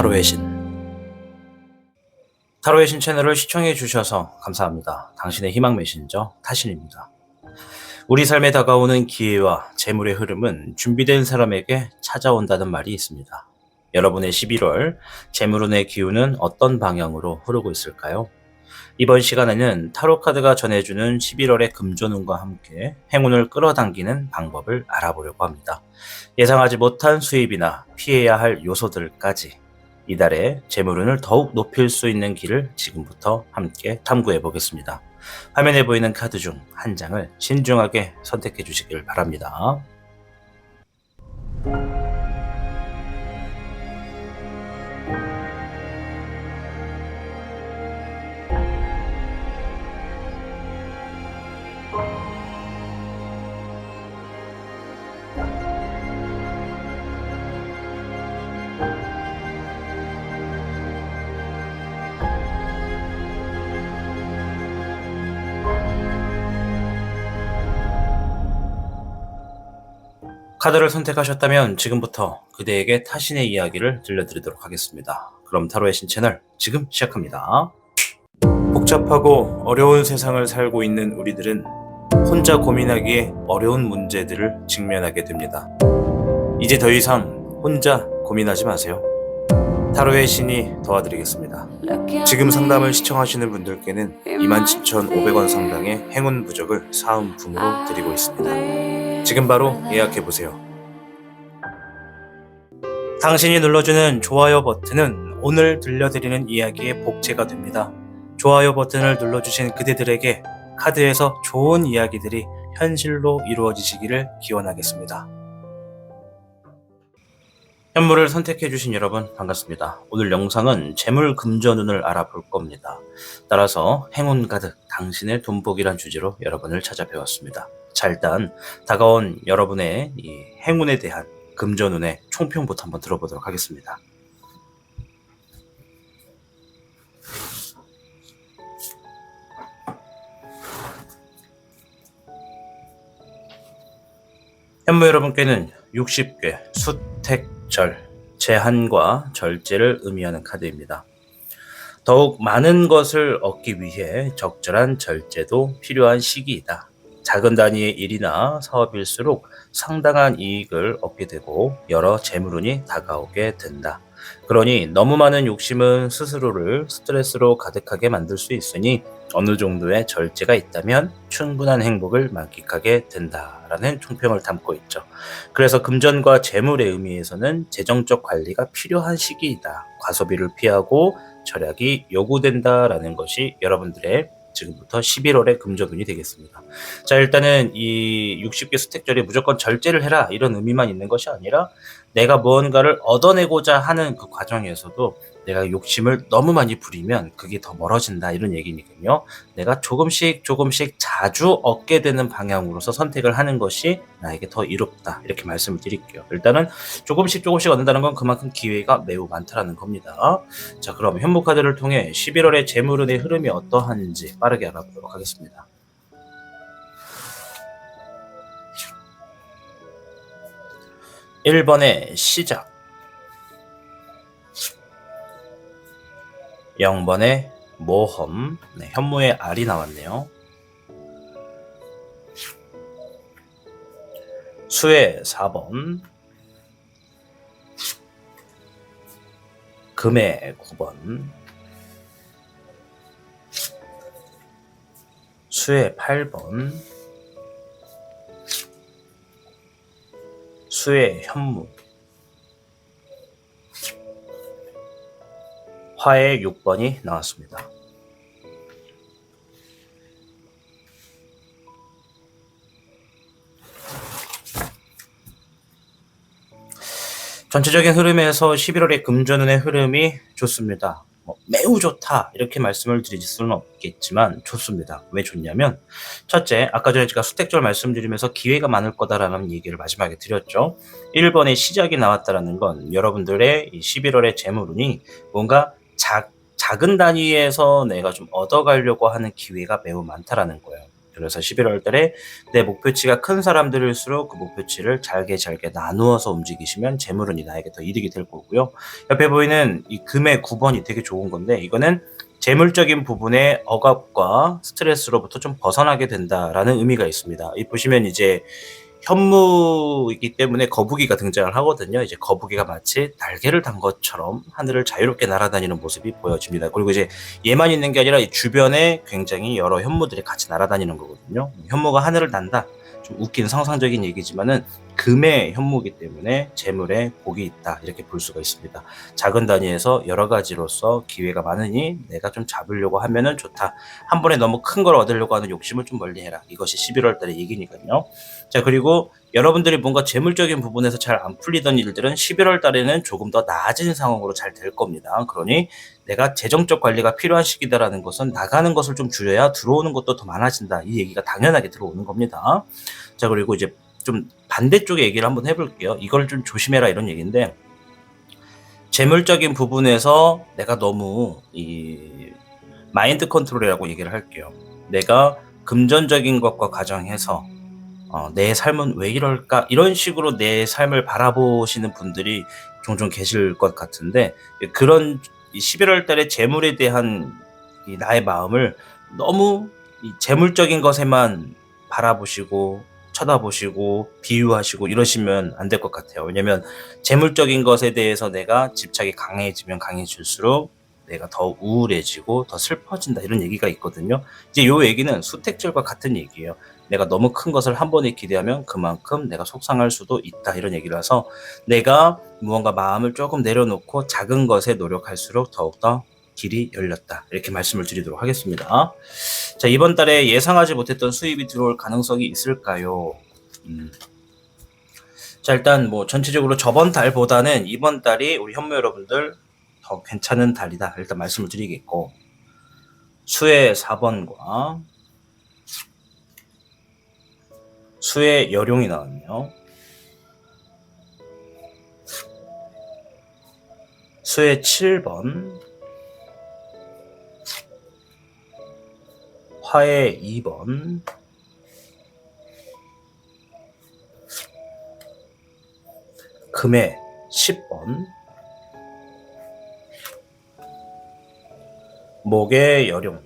타로의 신. 타로의 신 채널을 시청해 주셔서 감사합니다. 당신의 희망 메신저 타신입니다. 우리 삶에 다가오는 기회와 재물의 흐름은 준비된 사람에게 찾아온다는 말이 있습니다. 여러분의 11월 재물운의 기운은 어떤 방향으로 흐르고 있을까요? 이번 시간에는 타로 카드가 전해주는 11월의 금전운과 함께 행운을 끌어당기는 방법을 알아보려고 합니다. 예상하지 못한 수입이나 피해야 할 요소들까지 이달의 재물운을 더욱 높일 수 있는 길을 지금부터 함께 탐구해 보겠습니다. 화면에 보이는 카드 중 한 장을 신중하게 선택해 주시길 바랍니다. 카드를 선택하셨다면 지금부터 그대에게 타신의 이야기를 들려드리도록 하겠습니다. 그럼 타로의 신 채널 지금 시작합니다. 복잡하고 어려운 세상을 살고 있는 우리들은 혼자 고민하기에 어려운 문제들을 직면하게 됩니다. 이제 더 이상 혼자 고민하지 마세요. 타로의 신이 도와드리겠습니다. 지금 상담을 시청하시는 분들께는 27,500원 상당의 행운 부적을 사은품으로 드리고 있습니다. 지금 바로 예약해보세요. 당신이 눌러주는 좋아요 버튼은 오늘 들려드리는 이야기의 복제가 됩니다. 좋아요 버튼을 눌러주신 그대들에게 카드에서 좋은 이야기들이 현실로 이루어지시기를 기원하겠습니다. 현물을 선택해주신 여러분 반갑습니다. 오늘 영상은 재물금전운을 알아볼 겁니다. 따라서 행운 가득 당신의 돈복이란 주제로 여러분을 찾아뵈었습니다. 자, 일단 다가온 여러분의 이 행운에 대한 금전운의 총평부터 한번 들어보도록 하겠습니다. 현무 여러분께는 60개 수택절, 제한과 절제를 의미하는 카드입니다. 더욱 많은 것을 얻기 위해 적절한 절제도 필요한 시기이다. 작은 단위의 일이나 사업일수록 상당한 이익을 얻게 되고 여러 재물운이 다가오게 된다. 그러니 너무 많은 욕심은 스스로를 스트레스로 가득하게 만들 수 있으니 어느 정도의 절제가 있다면 충분한 행복을 만끽하게 된다라는 총평을 담고 있죠. 그래서 금전과 재물의 의미에서는 재정적 관리가 필요한 시기이다. 과소비를 피하고 절약이 요구된다라는 것이 여러분들의 지금부터 11월의 금전운이 되겠습니다. 자, 일단은 이 60개 수택절이 무조건 절제를 해라 이런 의미만 있는 것이 아니라 내가 무언가를 얻어내고자 하는 그 과정에서도 내가 욕심을 너무 많이 부리면 그게 더 멀어진다 이런 얘기니까요. 내가 조금씩 자주 얻게 되는 방향으로서 선택을 하는 것이 나에게 더 이롭다 이렇게 말씀을 드릴게요. 일단은 조금씩 얻는다는 건 그만큼 기회가 매우 많다라는 겁니다. 자, 그럼 현무 카드를 통해 11월의 재물운의 흐름이 어떠한지 빠르게 알아보도록 하겠습니다. (1번의) 시작, 0번의 모험, 현무의 알이 나왔네요. 수의 4번, 금의 9번, 수의 8번, 수의 현무, 화의 6번이 나왔습니다. 전체적인 흐름에서 11월의 금전운의 흐름이 좋습니다. 매우 좋다 이렇게 말씀을 드릴 수는 없겠지만 좋습니다. 왜 좋냐면 첫째, 아까 전에 제가 수택절 말씀드리면서 기회가 많을 거다라는 얘기를 마지막에 드렸죠. 1번의 시작이 나왔다라는 건 여러분들의 이 11월의 재물운이 뭔가 작은 단위에서 내가 좀 얻어가려고 하는 기회가 매우 많다라는 거예요. 그래서 11월 달에 내 목표치가 큰 사람들일수록 그 목표치를 잘게 나누어서 움직이시면 재물운이 나에게 더 이득이 될 거고요. 옆에 보이는 이 금의 9번이 되게 좋은 건데, 이거는 재물적인 부분의 억압과 스트레스로부터 좀 벗어나게 된다라는 의미가 있습니다. 이 보시면 이제 현무이기 때문에 거북이가 등장을 하거든요. 이제 거북이가 마치 날개를 단 것처럼 하늘을 자유롭게 날아다니는 모습이 보여집니다. 그리고 이제 얘만 있는 게 아니라 이 주변에 굉장히 여러 현무들이 같이 날아다니는 거거든요. 현무가 하늘을 난다. 좀 웃긴 상상적인 얘기지만은 금의 현무이기 때문에 재물에 복이 있다, 이렇게 볼 수가 있습니다. 작은 단위에서 여러 가지로서 기회가 많으니 내가 좀 잡으려고 하면은 좋다. 한 번에 너무 큰 걸 얻으려고 하는 욕심을 좀 멀리해라. 이것이 11월 달의 얘기니까요. 자, 그리고 여러분들이 뭔가 재물적인 부분에서 잘 안 풀리던 일들은 11월 달에는 조금 더 나아진 상황으로 잘 될 겁니다. 그러니 내가 재정적 관리가 필요한 시기다라는 것은 나가는 것을 좀 줄여야 들어오는 것도 더 많아진다, 이 얘기가 당연하게 들어오는 겁니다. 자, 그리고 이제 좀 반대쪽의 얘기를 한번 해볼게요. 이걸 좀 조심해라, 이런 얘기인데, 재물적인 부분에서 내가 너무 이 마인드 컨트롤이라고 얘기를 할게요. 내가 금전적인 것과 가정해서 내 삶은 왜 이럴까, 이런 식으로 내 삶을 바라보시는 분들이 종종 계실 것 같은데, 그런 11월 달에 재물에 대한 이 나의 마음을 너무 이 재물적인 것에만 바라보시고 쳐다보시고 비유하시고 이러시면 안 될 것 같아요. 왜냐면 재물적인 것에 대해서 내가 집착이 강해지면 강해질수록 내가 더 우울해지고 더 슬퍼진다, 이런 얘기가 있거든요. 이제 요 얘기는 수택절과 같은 얘기예요. 내가 너무 큰 것을 한 번에 기대하면 그만큼 내가 속상할 수도 있다, 이런 얘기라서 내가 무언가 마음을 조금 내려놓고 작은 것에 노력할수록 더욱더 길이 열렸다, 이렇게 말씀을 드리도록 하겠습니다. 자, 이번 달에 예상하지 못했던 수입이 들어올 가능성이 있을까요? 자, 일단 뭐 전체적으로 저번 달보다는 이번 달이 우리 현무 여러분들 더 괜찮은 달이다, 일단 말씀을 드리겠고, 수의 4번과 수의 여룡이 나왔네요. 수의 7번, 화의 2번, 금의 10번, 목의 여룡,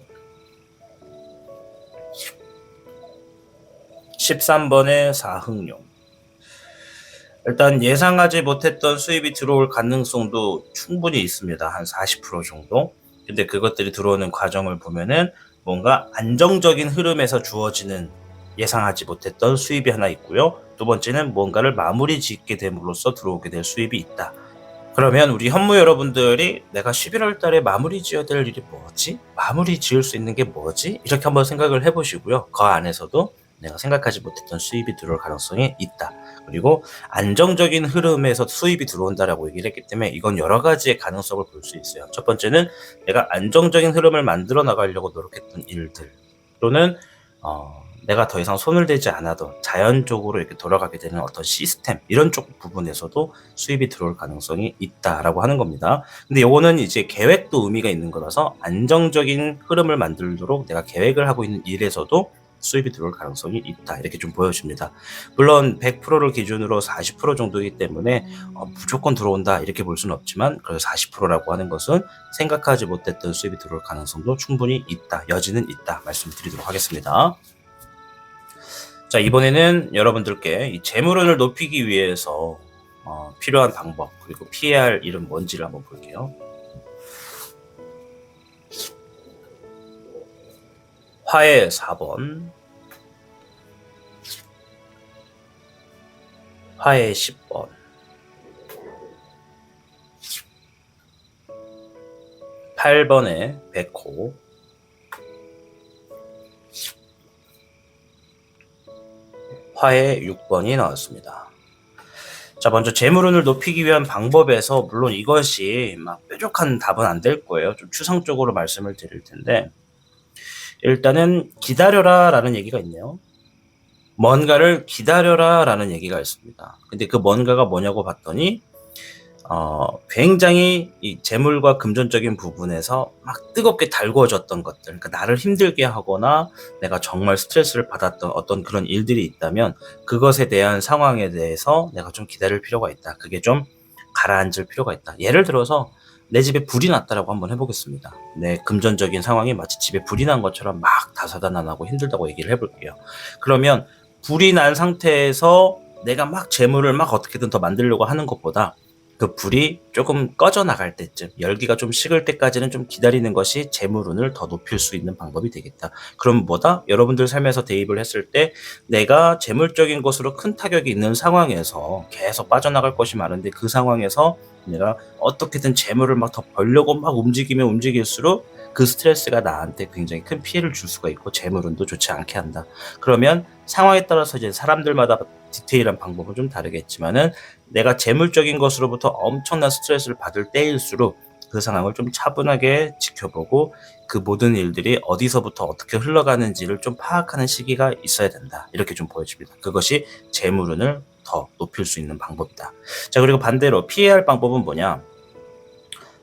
13번의 사흥룡. 일단 예상하지 못했던 수입이 들어올 가능성도 충분히 있습니다. 한 40% 정도. 근데 그것들이 들어오는 과정을 보면은 뭔가 안정적인 흐름에서 주어지는 예상하지 못했던 수입이 하나 있고요. 두 번째는 뭔가를 마무리 짓게 됨으로써 들어오게 될 수입이 있다. 그러면 우리 현무 여러분들이 내가 11월 달에 마무리 지어야 될 일이 뭐지? 마무리 지을 수 있는 게 뭐지? 이렇게 한번 생각을 해보시고요. 그 안에서도 내가 생각하지 못했던 수입이 들어올 가능성이 있다. 그리고 안정적인 흐름에서 수입이 들어온다라고 얘기를 했기 때문에 이건 여러 가지의 가능성을 볼 수 있어요. 첫 번째는 내가 안정적인 흐름을 만들어 나가려고 노력했던 일들, 또는 내가 더 이상 손을 대지 않아도 자연적으로 이렇게 돌아가게 되는 어떤 시스템, 이런 쪽 부분에서도 수입이 들어올 가능성이 있다라고 하는 겁니다. 근데 요거는 이제 계획도 의미가 있는 거라서 안정적인 흐름을 만들도록 내가 계획을 하고 있는 일에서도 수입이 들어올 가능성이 있다, 이렇게 좀 보여집니다. 물론 100%를 기준으로 40% 정도이기 때문에 무조건 들어온다, 이렇게 볼 수는 없지만, 그래서 40%라고 하는 것은 생각하지 못했던 수입이 들어올 가능성도 충분히 있다, 여지는 있다, 말씀드리도록 하겠습니다. 자, 이번에는 여러분들께 이 재물운을 높이기 위해서 필요한 방법, 그리고 피해야 할 일은 뭔지를 한번 볼게요. 화의 4번, 화의 10번, (8번의) 백호, 화의 6번이 나왔습니다. 자, 먼저 재물운을 높이기 위한 방법에서, 물론 이것이 막 뾰족한 답은 안 될 거예요. 좀 추상적으로 말씀을 드릴 텐데, 일단은 기다려라 라는 얘기가 있네요. 뭔가를 기다려라 라는 얘기가 있습니다. 근데 그 뭔가가 뭐냐고 봤더니 굉장히 이 재물과 금전적인 부분에서 막 뜨겁게 달구어졌던 것들, 그러니까 나를 힘들게 하거나 내가 정말 스트레스를 받았던 어떤 그런 일들이 있다면 그것에 대한 상황에 대해서 내가 좀 기다릴 필요가 있다. 그게 좀 가라앉을 필요가 있다. 예를 들어서 내 집에 불이 났다라고 한번 해보겠습니다. 내 금전적인 상황이 마치 집에 불이 난 것처럼 막 다사다난하고 힘들다고 얘기를 해볼게요. 그러면 불이 난 상태에서 내가 막 재물을 막 어떻게든 더 만들려고 하는 것보다 그 불이 조금 꺼져 나갈 때쯤, 열기가 좀 식을 때까지는 좀 기다리는 것이 재물운을 더 높일 수 있는 방법이 되겠다. 그럼 뭐다? 여러분들 삶에서 대입을 했을 때 내가 재물적인 것으로 큰 타격이 있는 상황에서 계속 빠져나갈 것이 많은데 그 상황에서 내가 어떻게든 재물을 막 더 벌려고 막 움직이면 움직일수록 그 스트레스가 나한테 굉장히 큰 피해를 줄 수가 있고 재물운도 좋지 않게 한다. 그러면 상황에 따라서 이제 사람들마다 디테일한 방법은 좀 다르겠지만은 내가 재물적인 것으로부터 엄청난 스트레스를 받을 때일수록 그 상황을 좀 차분하게 지켜보고 그 모든 일들이 어디서부터 어떻게 흘러가는지를 좀 파악하는 시기가 있어야 된다. 이렇게 좀 보여집니다. 그것이 재물운을 더 높일 수 있는 방법이다. 자, 그리고 반대로 피해야 할 방법은 뭐냐?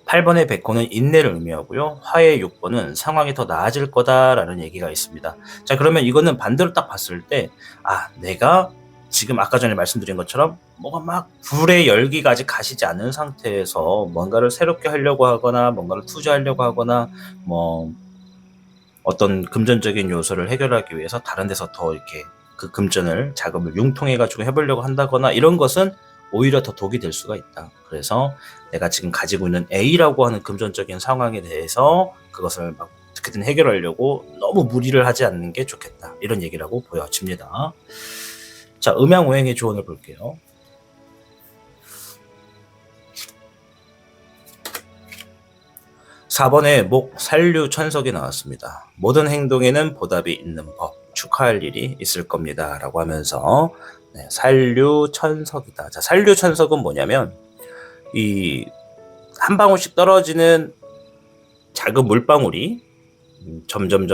8번의 백호는 인내를 의미하고요. 화의 6번은 상황이 더 나아질 거다라는 얘기가 있습니다. 자, 그러면 이거는 반대로 딱 봤을 때 내가 지금 아까 전에 말씀드린 것처럼 뭐가 막 불의 열기가 아직 가시지 않은 상태에서 뭔가를 새롭게 하려고 하거나 뭔가를 투자하려고 하거나 뭐 어떤 금전적인 요소를 해결하기 위해서 다른 데서 더 이렇게 그 금전을 자금을 융통해 가지고 해보려고 한다거나 이런 것은 오히려 더 독이 될 수가 있다. 그래서 내가 지금 가지고 있는 A라고 하는 금전적인 상황에 대해서 그것을 막 어떻게든 해결하려고 너무 무리를 하지 않는 게 좋겠다. 이런 얘기라고 보여집니다. 자, 음양오행의 조언을 볼게요. 4번에 목, 살류, 천석이 나왔습니다. 모든 행동에는 보답이 있는 법, 축하할 일이 있을 겁니다. 라고 하면서 살류, 천석이다. 자, 살류, 천석은 뭐냐면 이 한 방울씩 떨어지는 작은 물방울이 점점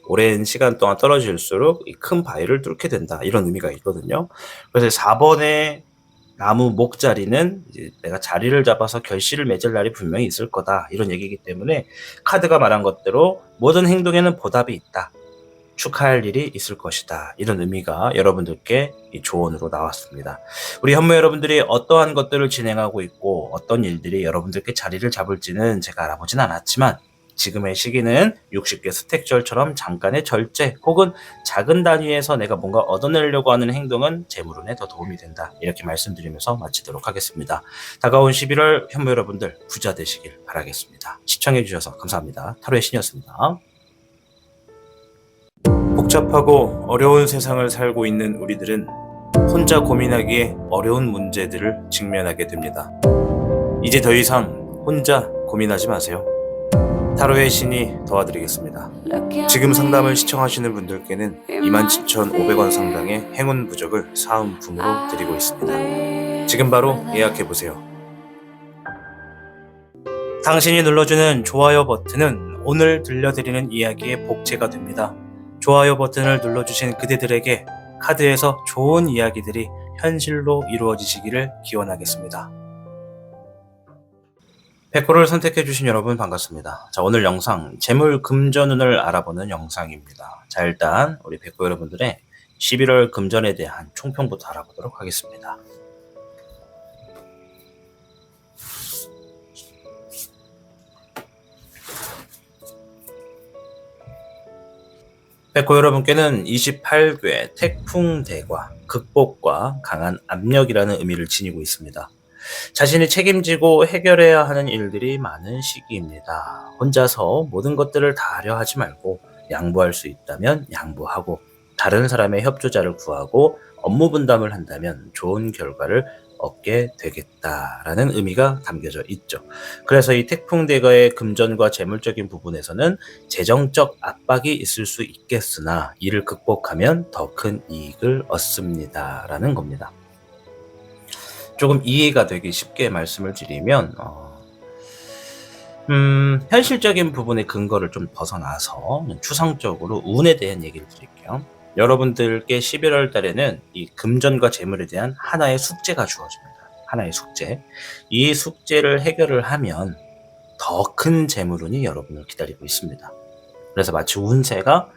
오랜 시간 동안 떨어질수록 이 큰 바위를 뚫게 된다. 이런 의미가 있거든요. 그래서 4번의 나무 목 자리는 이제 내가 자리를 잡아서 결실을 맺을 날이 분명히 있을 거다. 이런 얘기이기 때문에 카드가 말한 것대로 모든 행동에는 보답이 있다. 축하할 일이 있을 것이다. 이런 의미가 여러분들께 이 조언으로 나왔습니다. 우리 현무 여러분들이 어떠한 것들을 진행하고 있고 어떤 일들이 여러분들께 자리를 잡을지는 제가 알아보진 않았지만 지금의 시기는 60개 스택절처럼 잠깐의 절제 혹은 작은 단위에서 내가 뭔가 얻어내려고 하는 행동은 재물운에 더 도움이 된다. 이렇게 말씀드리면서 마치도록 하겠습니다. 다가온 11월 현무 여러분들 부자 되시길 바라겠습니다. 시청해주셔서 감사합니다. 타로의 신이었습니다. 복잡하고 어려운 세상을 살고 있는 우리들은 혼자 고민하기에 어려운 문제들을 직면하게 됩니다. 이제 더 이상 혼자 고민하지 마세요. 타로의 신이 도와드리겠습니다. 지금 상담을 시청하시는 분들께는 27,500원 상당의 행운 부적을 사은품으로 드리고 있습니다. 지금 바로 예약해보세요. 당신이 눌러주는 좋아요 버튼은 오늘 들려드리는 이야기의 복제가 됩니다. 좋아요 버튼을 눌러주신 그대들에게 카드에서 좋은 이야기들이 현실로 이루어지시기를 기원하겠습니다. 백호를 선택해주신 여러분 반갑습니다. 자, 오늘 영상 재물 금전운을 알아보는 영상입니다. 자, 일단 우리 백호 여러분들의 11월 금전에 대한 총평부터 알아보도록 하겠습니다. 백호 여러분께는 28괴 태풍대과 극복과 강한 압력이라는 의미를 지니고 있습니다. 자신이 책임지고 해결해야 하는 일들이 많은 시기입니다. 혼자서 모든 것들을 다 하려 하지 말고 양보할 수 있다면 양보하고 다른 사람의 협조자를 구하고 업무 분담을 한다면 좋은 결과를 얻게 되겠다라는 의미가 담겨져 있죠. 그래서 이 태풍대거의 금전과 재물적인 부분에서는 재정적 압박이 있을 수 있겠으나 이를 극복하면 더 큰 이익을 얻습니다라는 겁니다. 조금 이해가 되기 쉽게 말씀을 드리면 현실적인 부분의 근거를 좀 벗어나서 추상적으로 운에 대한 얘기를 드릴게요. 여러분들께 11월 달에는 이 금전과 재물에 대한 하나의 숙제가 주어집니다. 하나의 숙제. 이 숙제를 해결을 하면 더 큰 재물운이 여러분을 기다리고 있습니다. 그래서 마치 운세가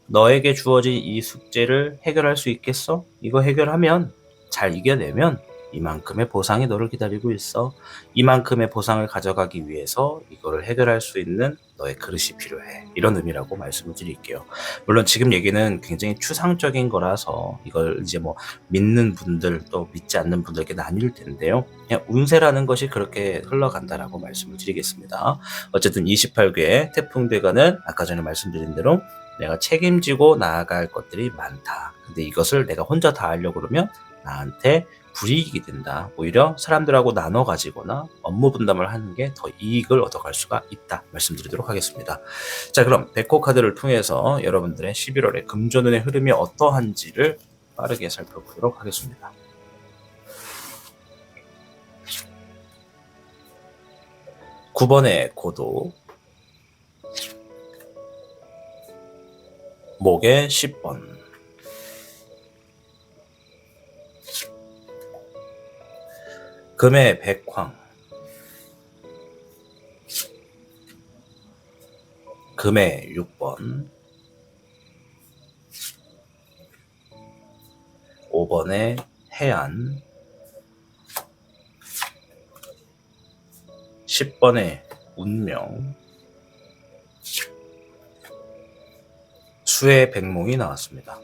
너에게 주어진 이 숙제를 해결할 수 있겠어? 이거 해결하면, 잘 이겨내면 이만큼의 보상이 너를 기다리고 있어. 이만큼의 보상을 가져가기 위해서 이거를 해결할 수 있는 너의 그릇이 필요해. 이런 의미라고 말씀을 드릴게요. 물론 지금 얘기는 굉장히 추상적인 거라서 이걸 이제 뭐 믿는 분들 또 믿지 않는 분들에게 나뉠 텐데요. 그냥 운세라는 것이 그렇게 흘러간다라고 말씀을 드리겠습니다. 어쨌든 28개 태풍대가는 아까 전에 말씀드린 대로 내가 책임지고 나아갈 것들이 많다. 근데 이것을 내가 혼자 다 하려고 그러면 나한테 불이익이 된다. 오히려 사람들하고 나눠 가지거나 업무 분담을 하는 게 더 이익을 얻어갈 수가 있다. 말씀드리도록 하겠습니다. 자, 그럼 백호 카드를 통해서 여러분들의 11월의 금전운의 흐름이 어떠한지를 빠르게 살펴보도록 하겠습니다. (9번의) 고도, 목의 (10번) 금의 백황, 금의 (6번) 5번의 해안, 10번의 운명, 수의 백몽이 나왔습니다.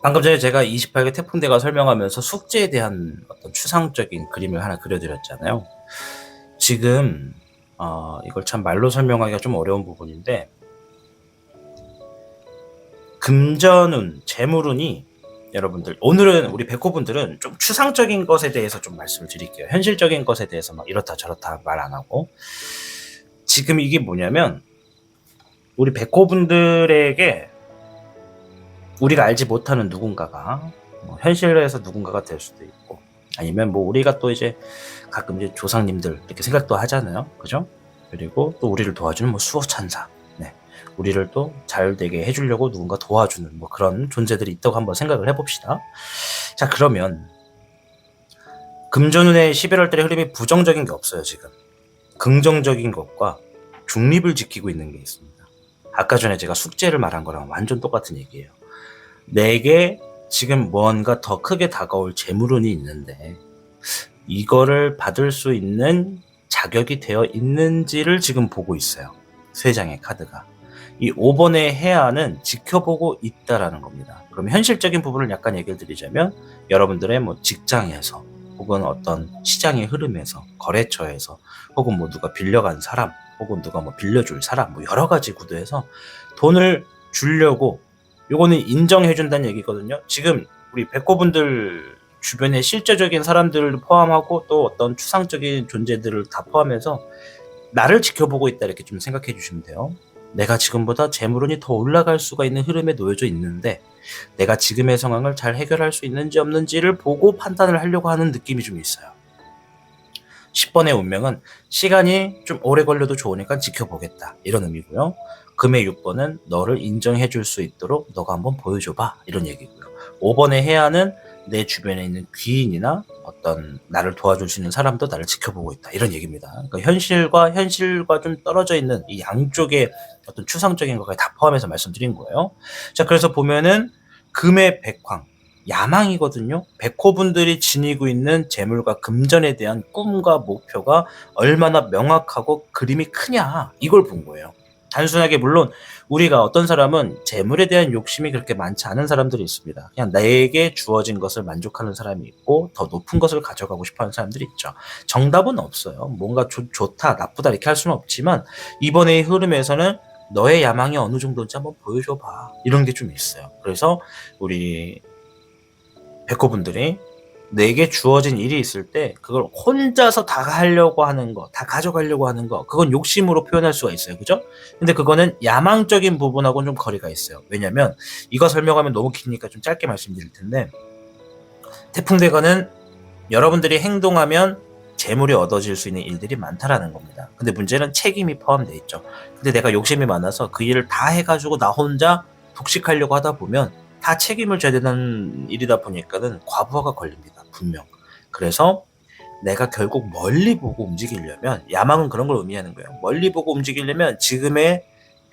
방금 전에 제가 28개 태풍대가 설명하면서 숙제에 대한 어떤 추상적인 그림을 하나 그려드렸잖아요. 지금 이걸 참 말로 설명하기가 좀 어려운 부분인데, 금전운, 재물운이 여러분들, 오늘은 우리 백호분들은 좀 추상적인 것에 대해서 좀 말씀을 드릴게요. 현실적인 것에 대해서 막 이렇다 저렇다 말 안 하고, 지금 이게 뭐냐면 우리 백호분들에게 우리가 알지 못하는 누군가가, 현실에서 누군가가 될 수도 있고, 아니면 뭐 우리가 또 이제 가끔 이제 조상님들 이렇게 생각도 하잖아요. 그죠? 그리고 또 우리를 도와주는 뭐 수호천사, 우리를 또 잘 되게 해주려고 누군가 도와주는 뭐 그런 존재들이 있다고 한번 생각을 해봅시다. 자, 그러면 금전운의 11월 달의 흐름이 부정적인 게 없어요. 지금 긍정적인 것과 중립을 지키고 있는 게 있습니다. 아까 전에 제가 숙제를 말한 거랑 완전 똑같은 얘기예요. 내게 지금 뭔가 더 크게 다가올 재물운이 있는데 이거를 받을 수 있는 자격이 되어 있는지를 지금 보고 있어요. 세 장의 카드가. 이 5번의 해안은 지켜보고 있다라는 겁니다. 그럼 현실적인 부분을 약간 얘기를 드리자면, 여러분들의 뭐 직장에서, 혹은 어떤 시장의 흐름에서, 거래처에서, 혹은 뭐 누가 빌려간 사람, 혹은 누가 뭐 빌려줄 사람, 뭐 여러 가지 구도에서 돈을 주려고, 요거는 인정해준다는 얘기거든요. 지금 우리 백호분들 주변에 실제적인 사람들을 포함하고 또 어떤 추상적인 존재들을 다 포함해서 나를 지켜보고 있다, 이렇게 좀 생각해 주시면 돼요. 내가 지금보다 재물운이 더 올라갈 수가 있는 흐름에 놓여져 있는데 내가 지금의 상황을 잘 해결할 수 있는지 없는지를 보고 판단을 하려고 하는 느낌이 좀 있어요. 10번의 운명은 시간이 좀 오래 걸려도 좋으니까 지켜보겠다, 이런 의미고요. 금의 6번은 너를 인정해 줄 수 있도록 너가 한번 보여줘봐, 이런 얘기고요. 5번의 해안은 내 주변에 있는 귀인이나 어떤 나를 도와줄 수 있는 사람도 나를 지켜보고 있다, 이런 얘기입니다. 그러니까 현실과 좀 떨어져 있는 이 양쪽의 어떤 추상적인 것까지 다 포함해서 말씀드린 거예요. 자, 그래서 보면은 금의 백황, 야망이거든요. 백호분들이 지니고 있는 재물과 금전에 대한 꿈과 목표가 얼마나 명확하고 그림이 크냐, 이걸 본 거예요. 단순하게, 물론 우리가 어떤 사람은 재물에 대한 욕심이 그렇게 많지 않은 사람들이 있습니다. 그냥 나에게 주어진 것을 만족하는 사람이 있고 더 높은 것을 가져가고 싶어하는 사람들이 있죠. 정답은 없어요. 뭔가 좋다 나쁘다 이렇게 할 수는 없지만, 이번의 흐름에서는 너의 야망이 어느 정도인지 한번 보여줘봐, 이런 게 좀 있어요. 그래서 우리 백호분들이 내게 주어진 일이 있을 때 그걸 혼자서 다 하려고 하는 거, 다 가져가려고 하는 거, 그건 욕심으로 표현할 수가 있어요. 그죠? 근데 그거는 야망적인 부분하고는 좀 거리가 있어요. 왜냐면 이거 설명하면 너무 기니까 좀 짧게 말씀드릴 텐데, 태풍대거는 여러분들이 행동하면 재물이 얻어질 수 있는 일들이 많다라는 겁니다. 근데 문제는 책임이 포함되어 있죠. 근데 내가 욕심이 많아서 그 일을 다 해가지고 나 혼자 독식하려고 하다 보면 다 책임을 져야 되는 일이다 보니까는 과부하가 걸립니다. 분명. 그래서 내가 결국 멀리 보고 움직이려면, 야망은 그런 걸 의미하는 거예요. 멀리 보고 움직이려면 지금의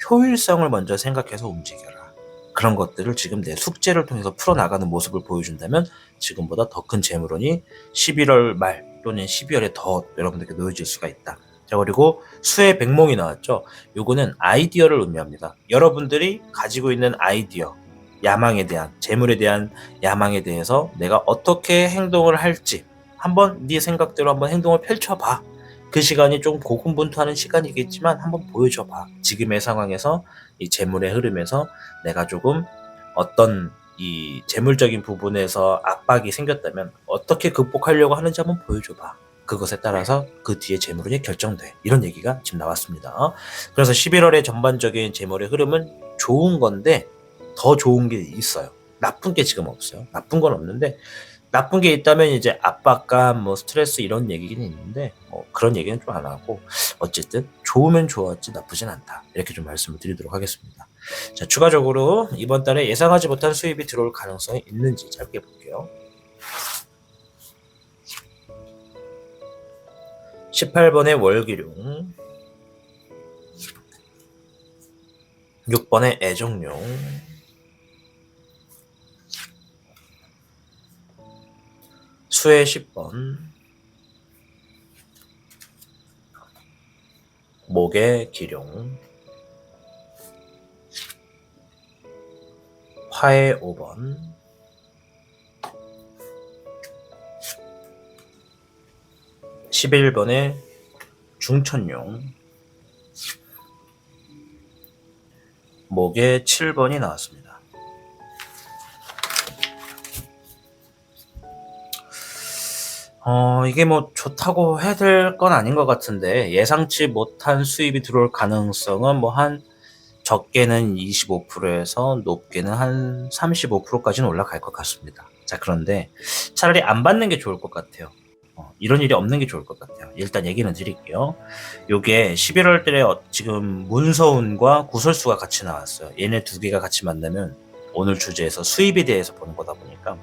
효율성을 먼저 생각해서 움직여라. 그런 것들을 지금 내 숙제를 통해서 풀어나가는 모습을 보여준다면 지금보다 더 큰 재물운이 11월 말 또는 12월에 더 여러분들께 놓여질 수가 있다. 자, 그리고 수의 백몽이 나왔죠. 요거는 아이디어를 의미합니다. 여러분들이 가지고 있는 아이디어, 야망에 대한, 재물에 대한 야망에 대해서 내가 어떻게 행동을 할지 한번 네 생각대로 한번 행동을 펼쳐봐. 그 시간이 좀 고군분투하는 시간이겠지만 한번 보여줘봐. 지금의 상황에서 이 재물의 흐름에서 내가 조금 어떤 이 재물적인 부분에서 압박이 생겼다면 어떻게 극복하려고 하는지 한번 보여줘봐. 그것에 따라서 그 뒤에 재물이 결정돼. 이런 얘기가 지금 나왔습니다. 그래서 11월의 전반적인 재물의 흐름은 좋은 건데 더 좋은 게 있어요. 나쁜 게 지금 없어요. 나쁜 건 없는데, 나쁜 게 있다면 이제 압박감, 뭐 스트레스 이런 얘기는 있는데 그런 얘기는 좀 안 하고, 어쨌든 좋으면 좋았지 나쁘진 않다. 이렇게 좀 말씀을 드리도록 하겠습니다. 자, 추가적으로 이번 달에 예상하지 못한 수입이 들어올 가능성이 있는지 짧게 볼게요. 18번의 월기룡, 6번의 애정룡, 수의 10번, 목의 기룡, 화의 5번, (11번의) 중천룡, 목의 7번이 나왔습니다. 이게 뭐 좋다고 해야 될 건 아닌 것 같은데, 예상치 못한 수입이 들어올 가능성은 뭐 한 적게는 25%에서 높게는 한 35%까지는 올라갈 것 같습니다. 자, 그런데 차라리 안 받는 게 좋을 것 같아요. 이런 일이 없는 게 좋을 것 같아요. 일단 얘기는 드릴게요. 요게 11월 달에 지금 문서운과 구설수가 같이 나왔어요. 얘네 두 개가 같이 만나면 오늘 주제에서 수입에 대해서 보는 거다 보니까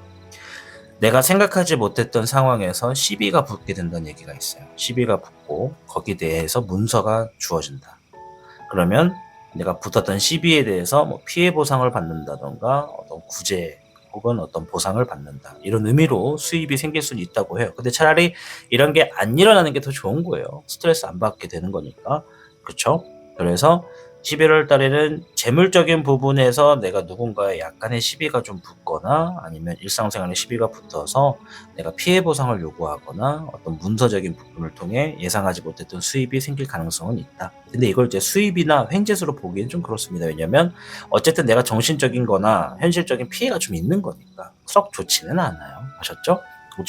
내가 생각하지 못했던 상황에서 시비가 붙게 된다는 얘기가 있어요. 시비가 붙고 거기에 대해서 문서가 주어진다. 그러면 내가 붙었던 시비에 대해서 뭐 피해 보상을 받는다던가 어떤 구제 혹은 어떤 보상을 받는다. 이런 의미로 수입이 생길 수는 있다고 해요. 근데 차라리 이런 게 안 일어나는 게 더 좋은 거예요. 스트레스 안 받게 되는 거니까. 그렇죠? 그래서 11월 달에는 재물적인 부분에서 내가 누군가의 약간의 시비가 좀 붙거나 아니면 일상생활에 시비가 붙어서 내가 피해 보상을 요구하거나 어떤 문서적인 부분을 통해 예상하지 못했던 수입이 생길 가능성은 있다. 근데 이걸 이제 수입이나 횡재수로 보기엔 좀 그렇습니다. 왜냐면 어쨌든 내가 정신적인 거나 현실적인 피해가 좀 있는 거니까 썩 좋지는 않아요. 아셨죠?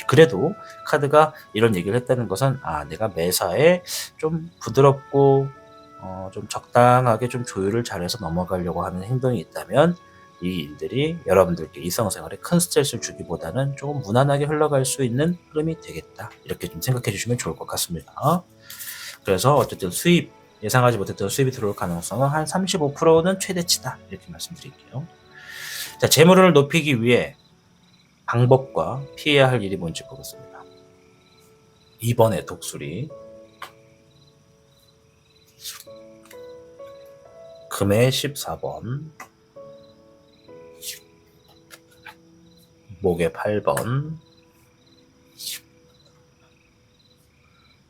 그래도 카드가 이런 얘기를 했다는 것은 내가 매사에 좀 부드럽고 좀 적당하게 좀 조율을 잘해서 넘어가려고 하는 행동이 있다면 이 일들이 여러분들께 일상생활에 큰 스트레스를 주기보다는 조금 무난하게 흘러갈 수 있는 흐름이 되겠다. 이렇게 좀 생각해 주시면 좋을 것 같습니다. 그래서 어쨌든 수입, 예상하지 못했던 수입이 들어올 가능성은 한 35%는 최대치다. 이렇게 말씀드릴게요. 자, 재물운을 높이기 위해 방법과 피해야 할 일이 뭔지 보겠습니다. 2번의 독수리, 금의 14번, 목의 8번,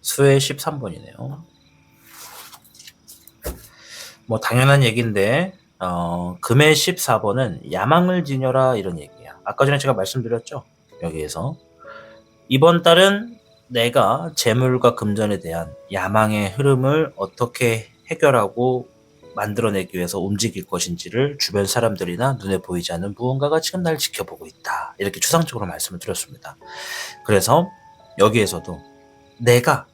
수의 13번이네요. 뭐 당연한 얘기인데 금의 14번은 야망을 지녀라 이런 얘기야. 아까 전에 제가 말씀드렸죠. 여기에서 이번 달은 내가 재물과 금전에 대한 야망의 흐름을 어떻게 해결하고 만들어내기 위해서 움직일 것인지를 주변 사람들이나 눈에 보이지 않는 무언가가 지금 날 지켜보고 있다. 이렇게 추상적으로 말씀을 드렸습니다. 그래서 여기에서도 내가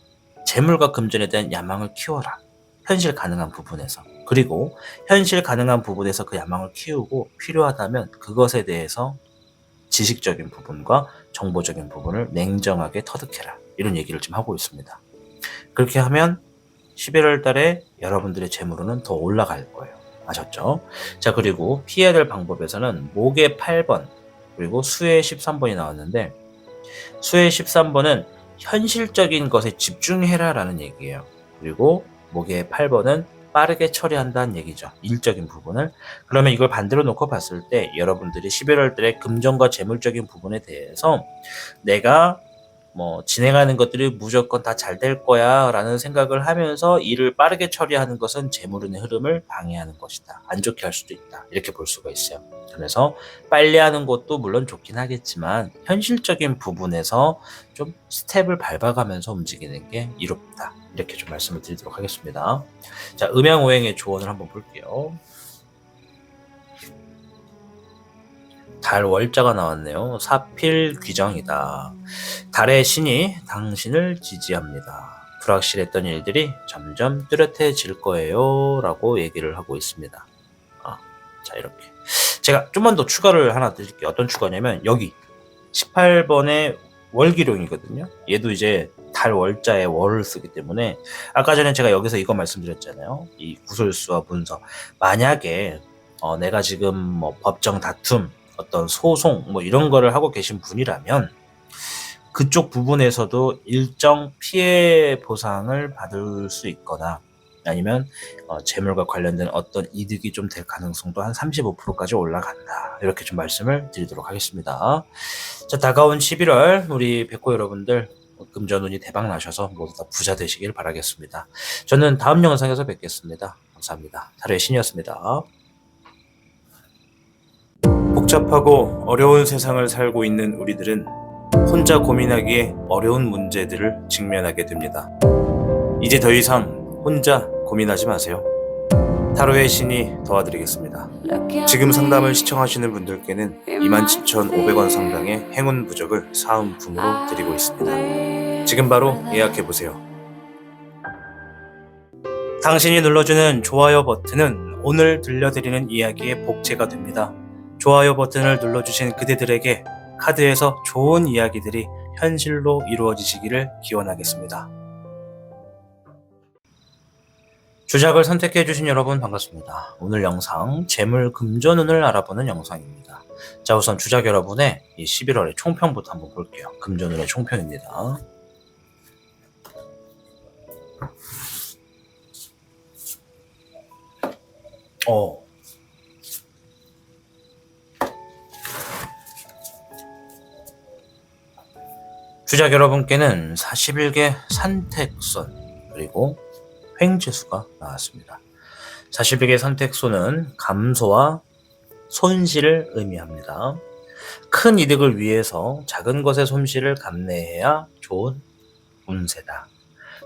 재물과 금전에 대한 야망을 키워라. 현실 가능한 부분에서. 그리고 현실 가능한 부분에서 그 야망을 키우고 필요하다면 그것에 대해서 지식적인 부분과 정보적인 부분을 냉정하게 터득해라. 이런 얘기를 지금 하고 있습니다. 그렇게 하면 11월 달에 여러분들의 재물은 더 올라갈 거예요. 아셨죠? 자, 그리고 피해야 될 방법에서는 목의 8번 그리고 수의 13번이 나왔는데, 수의 13번은 현실적인 것에 집중해라라는 얘기예요. 그리고 목의 8번은 빠르게 처리한다는 얘기죠. 일적인 부분을. 그러면 이걸 반대로 놓고 봤을 때 여러분들이 11월 달에 금전과 재물적인 부분에 대해서 내가 진행하는 것들이 무조건 다 잘 될 거야 라는 생각을 하면서 일을 빠르게 처리하는 것은 재물운의 흐름을 방해하는 것이다. 안 좋게 할 수도 있다. 이렇게 볼 수가 있어요. 그래서 빨리 하는 것도 물론 좋긴 하겠지만 현실적인 부분에서 좀 스텝을 밟아가면서 움직이는 게 이롭다. 이렇게 좀 말씀을 드리도록 하겠습니다. 자, 음양오행의 조언을 한번 볼게요. 달 월자가 나왔네요. 사필귀정이다. 달의 신이 당신을 지지합니다. 불확실했던 일들이 점점 뚜렷해질 거예요. 라고 얘기를 하고 있습니다. 자, 이렇게. 제가 좀만 더 추가를 하나 드릴게요. 어떤 추가냐면, 여기 18번의 월기룡이거든요. 얘도 이제 달 월자에 월을 쓰기 때문에, 아까 전에 제가 여기서 이거 말씀드렸잖아요. 이 구설수와 문서. 만약에 내가 지금 법정 다툼, 어떤 소송 이런 거를 하고 계신 분이라면 그쪽 부분에서도 일정 피해 보상을 받을 수 있거나 아니면 재물과 관련된 어떤 이득이 좀 될 가능성도 한 35%까지 올라간다. 이렇게 좀 말씀을 드리도록 하겠습니다. 자, 다가온 11월 우리 백호 여러분들 금전운이 대박 나셔서 모두 다 부자 되시길 바라겠습니다. 저는 다음 영상에서 뵙겠습니다. 감사합니다. 달의 신이었습니다. 복잡하고 어려운 세상을 살고 있는 우리들은 혼자 고민하기에 어려운 문제들을 직면하게 됩니다. 이제 더 이상 혼자 고민하지 마세요. 타로의 신이 도와드리겠습니다. 지금 상담을 시청하시는 분들께는 27,500원 상당의 행운 부적을 사은품으로 드리고 있습니다. 지금 바로 예약해보세요. 당신이 눌러주는 좋아요 버튼은 오늘 들려드리는 이야기의 복제가 됩니다. 좋아요 버튼을 눌러주신 그대들에게 카드에서 좋은 이야기들이 현실로 이루어지시기를 기원하겠습니다. 주작을 선택해주신 여러분 반갑습니다. 오늘 영상 재물 금전운을 알아보는 영상입니다. 자, 우선 주작 여러분의 이 11월의 총평부터 한번 볼게요. 금전운의 총평입니다. 주작 여러분께는 41개 산택선 그리고 횡재수가 나왔습니다. 41개 산택소는 감소와 손실을 의미합니다. 큰 이득을 위해서 작은 것의 손실을 감내해야 좋은 운세다.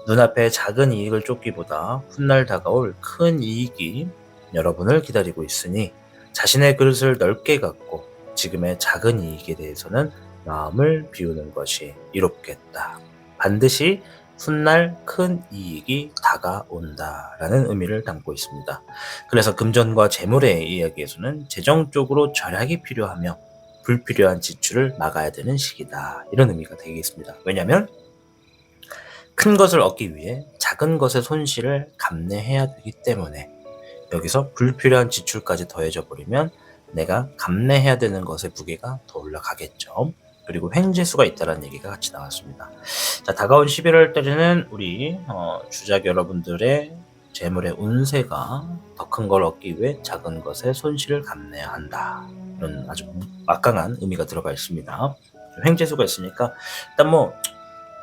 눈앞에 작은 이익을 쫓기보다 훗날 다가올 큰 이익이 여러분을 기다리고 있으니 자신의 그릇을 넓게 갖고 지금의 작은 이익에 대해서는 마음을 비우는 것이 이롭겠다. 반드시 훗날 큰 이익이 다가온다라는 의미를 담고 있습니다. 그래서 금전과 재물의 이야기에서는 재정적으로 절약이 필요하며 불필요한 지출을 막아야 되는 시기다. 이런 의미가 되겠습니다. 왜냐하면 큰 것을 얻기 위해 작은 것의 손실을 감내해야 되기 때문에 여기서 불필요한 지출까지 더해져 버리면 내가 감내해야 되는 것의 무게가 더 올라가겠죠. 그리고 횡재수가 있다는 얘기가 같이 나왔습니다. 자, 다가온 11월 달에는 우리 주작 여러분들의 재물의 운세가 더 큰 걸 얻기 위해 작은 것의 손실을 감내해야 한다. 이런 아주 막강한 의미가 들어가 있습니다. 횡재수가 있으니까 일단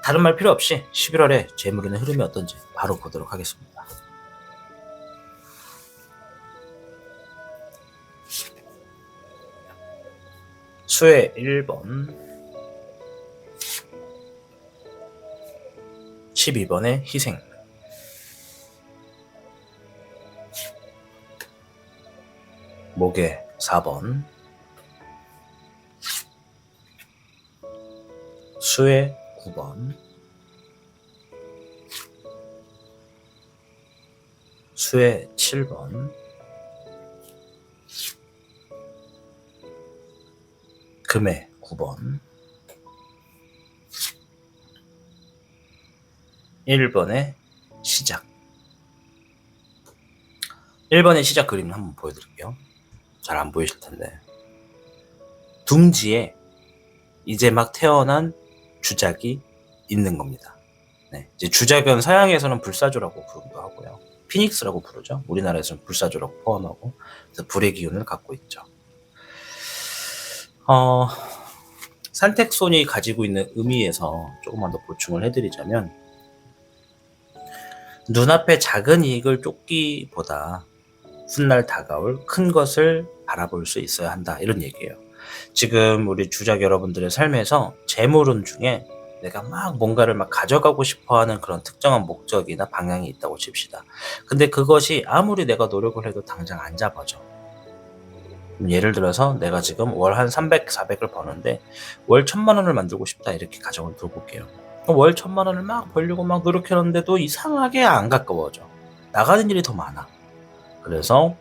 다른 말 필요 없이 11월에 재물운의 흐름이 어떤지 바로 보도록 하겠습니다. 수의 1번 12번의 희생 목의 4번 수의 9번 수의 7번 금의 9번 1번의 시작 1번의 시작 그림 한번 보여드릴게요. 잘 안 보이실 텐데. 둥지에 이제 막 태어난 주작이 있는 겁니다. 네, 이제 주작은 서양에서는 불사조라고 부르기도 하고요. 피닉스라고 부르죠. 우리나라에서는 불사조라고 포함하고, 그래서 불의 기운을 갖고 있죠. 산택손이 가지고 있는 의미에서 조금만 더 보충을 해드리자면, 눈앞의 작은 이익을 쫓기보다 훗날 다가올 큰 것을 바라볼 수 있어야 한다, 이런 얘기예요. 지금 우리 주작 여러분들의 삶에서 재물운 중에 내가 막 뭔가를 막 가져가고 싶어하는 그런 특정한 목적이나 방향이 있다고 칩시다. 근데 그것이 아무리 내가 노력을 해도 당장 안 잡아져. 예를 들어서 내가 지금 월 한 300, 400을 버는데 월 1000만 원을 만들고 싶다, 이렇게 가정을 들어볼게요. 월 1000만 원을 막 벌려고 막 노력했는데도 이상하게 안 가까워져. 나가는 일이 더 많아. 그래서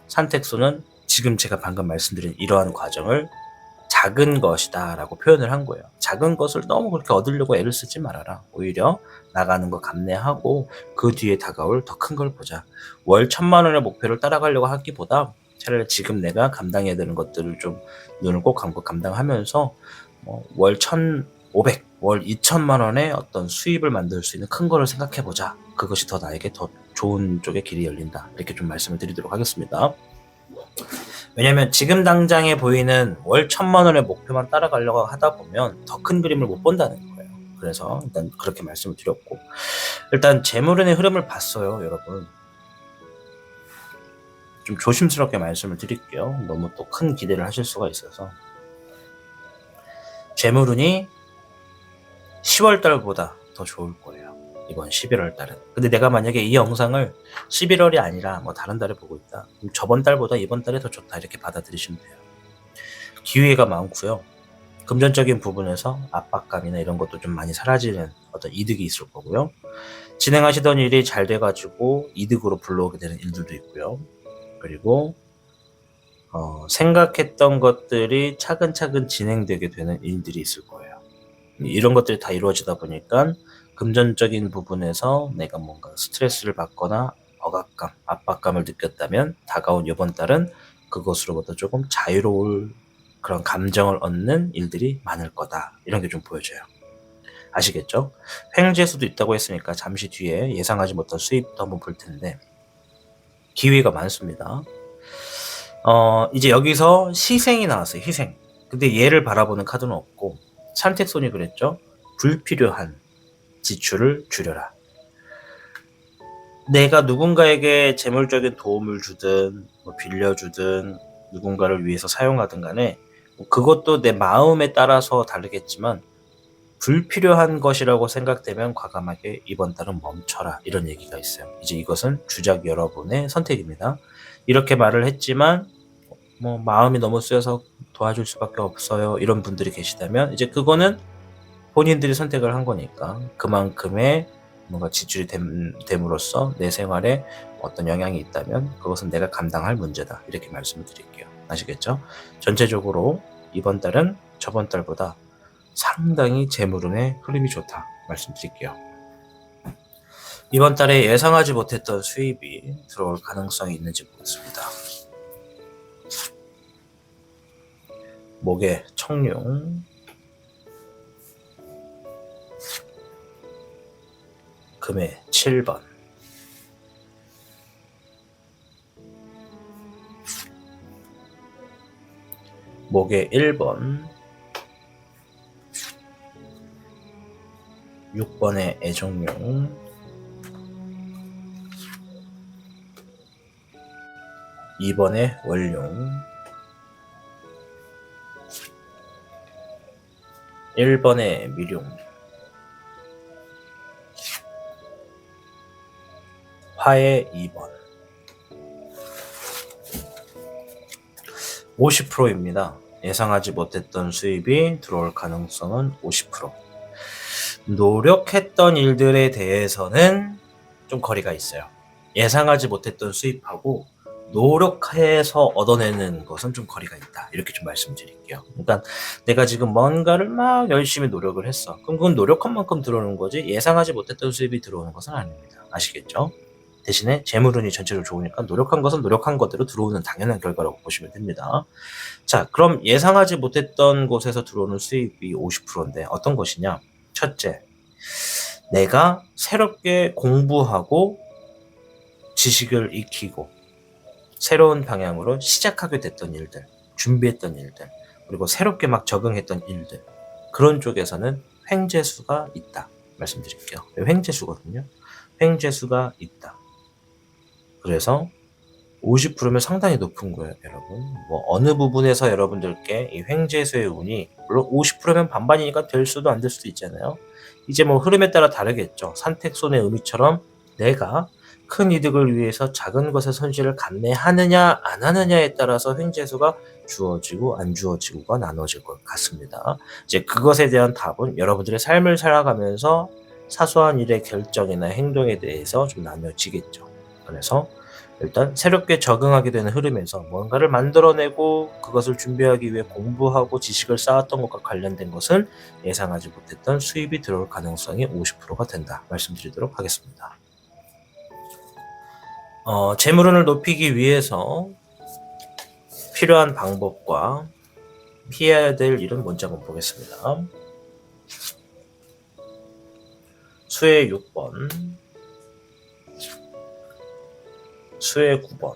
산택수는 지금 제가 방금 말씀드린 이러한 과정을 작은 것이다 라고 표현을 한 거예요. 작은 것을 너무 그렇게 얻으려고 애를 쓰지 말아라. 오히려 나가는 거 감내하고 그 뒤에 다가올 더 큰 걸 보자. 월 1000만 원의 목표를 따라가려고 하기보다 차라리 지금 내가 감당해야 되는 것들을 좀 눈을 꼭 감고 감당하면서 월 1500, 월 2000만 원의 어떤 수입을 만들 수 있는 큰 거를 생각해보자. 그것이 더 나에게 더 좋은 쪽의 길이 열린다. 이렇게 좀 말씀을 드리도록 하겠습니다. 왜냐면 지금 당장에 보이는 월 1000만 원의 목표만 따라가려고 하다 보면 더 큰 그림을 못 본다는 거예요. 그래서 일단 그렇게 말씀을 드렸고, 일단 재물운의 흐름을 봤어요, 여러분. 좀 조심스럽게 말씀을 드릴게요. 너무 또 큰 기대를 하실 수가 있어서. 재물운이 10월 달보다 더 좋을 거예요, 이번 11월 달은. 근데 내가 만약에 이 영상을 11월이 아니라 뭐 다른 달에 보고 있다, 그럼 저번 달보다 이번 달에 더 좋다, 이렇게 받아들이시면 돼요. 기회가 많고요. 금전적인 부분에서 압박감이나 이런 것도 좀 많이 사라지는 어떤 이득이 있을 거고요. 진행하시던 일이 잘 돼가지고 이득으로 불러오게 되는 일들도 있고요. 그리고 생각했던 것들이 차근차근 진행되게 되는 일들이 있을 거예요. 이런 것들이 다 이루어지다 보니까 금전적인 부분에서 내가 뭔가 스트레스를 받거나 억압감, 압박감을 느꼈다면 다가온 이번 달은 그것으로부터 조금 자유로울 그런 감정을 얻는 일들이 많을 거다, 이런 게 좀 보여져요. 아시겠죠? 횡재수도 있다고 했으니까 잠시 뒤에 예상하지 못한 수입도 한번 볼 텐데, 기회가 많습니다. 이제 여기서 희생이 나왔어요. 희생. 근데 얘를 바라보는 카드는 없고, 산택손이 그랬죠. 불필요한 지출을 줄여라. 내가 누군가에게 재물적인 도움을 주든 빌려주든 누군가를 위해서 사용하든 간에 그것도 내 마음에 따라서 다르겠지만 불필요한 것이라고 생각되면 과감하게 이번 달은 멈춰라, 이런 얘기가 있어요. 이제 이것은 주작 여러분의 선택입니다. 이렇게 말을 했지만 마음이 너무 쓰여서 도와줄 수밖에 없어요, 이런 분들이 계시다면 이제 그거는 본인들이 선택을 한 거니까 그만큼의 뭔가 지출이 됨으로써 내 생활에 어떤 영향이 있다면 그것은 내가 감당할 문제다, 이렇게 말씀을 드릴게요. 아시겠죠? 전체적으로 이번 달은 저번 달보다 상당히 재물운의 흐름이 좋다 말씀드릴게요. 이번 달에 예상하지 못했던 수입이 들어올 가능성이 있는지 보겠습니다. 목에 청룡, 금에 7번, 목에 1번, 6번에 애정용, 2번에 월용, 1번에 미룡, 화에 2번. 50%입니다. 예상하지 못했던 수입이 들어올 가능성은 50%. 노력했던 일들에 대해서는 좀 거리가 있어요. 예상하지 못했던 수입하고 노력해서 얻어내는 것은 좀 거리가 있다, 이렇게 좀 말씀드릴게요. 그러니까 내가 지금 뭔가를 막 열심히 노력을 했어. 그럼 그건 노력한 만큼 들어오는 거지 예상하지 못했던 수입이 들어오는 것은 아닙니다. 아시겠죠? 대신에 재물운이 전체적으로 좋으니까 노력한 것은 노력한 것대로 들어오는 당연한 결과라고 보시면 됩니다. 자, 그럼 예상하지 못했던 곳에서 들어오는 수입이 50%인데 어떤 것이냐? 첫째, 내가 새롭게 공부하고 지식을 익히고 새로운 방향으로 시작하게 됐던 일들, 준비했던 일들, 그리고 새롭게 막 적응했던 일들, 그런 쪽에서는 횡재수가 있다 말씀드릴게요. 횡재수거든요. 횡재수가 있다. 그래서 50%면 상당히 높은 거예요, 여러분. 뭐 어느 부분에서 여러분들께 이 횡재수의 운이, 물론 50%면 반반이니까 될 수도 안 될 수도 있잖아요. 이제 뭐 흐름에 따라 다르겠죠. 산택손의 의미처럼 내가 큰 이득을 위해서 작은 것의 손실을 감내하느냐 안 하느냐에 따라서 횡재수가 주어지고 안 주어지고가 나눠질 것 같습니다. 이제 그것에 대한 답은 여러분들의 삶을 살아가면서 사소한 일의 결정이나 행동에 대해서 좀 나뉘어지겠죠. 그래서 일단 새롭게 적응하게 되는 흐름에서 뭔가를 만들어내고 그것을 준비하기 위해 공부하고 지식을 쌓았던 것과 관련된 것은 예상하지 못했던 수입이 들어올 가능성이 50%가 된다 말씀드리도록 하겠습니다. 재물운을 높이기 위해서 필요한 방법과 피해야 될 일은 뭔지 한번 보겠습니다. 수의 6번, 수의 9번,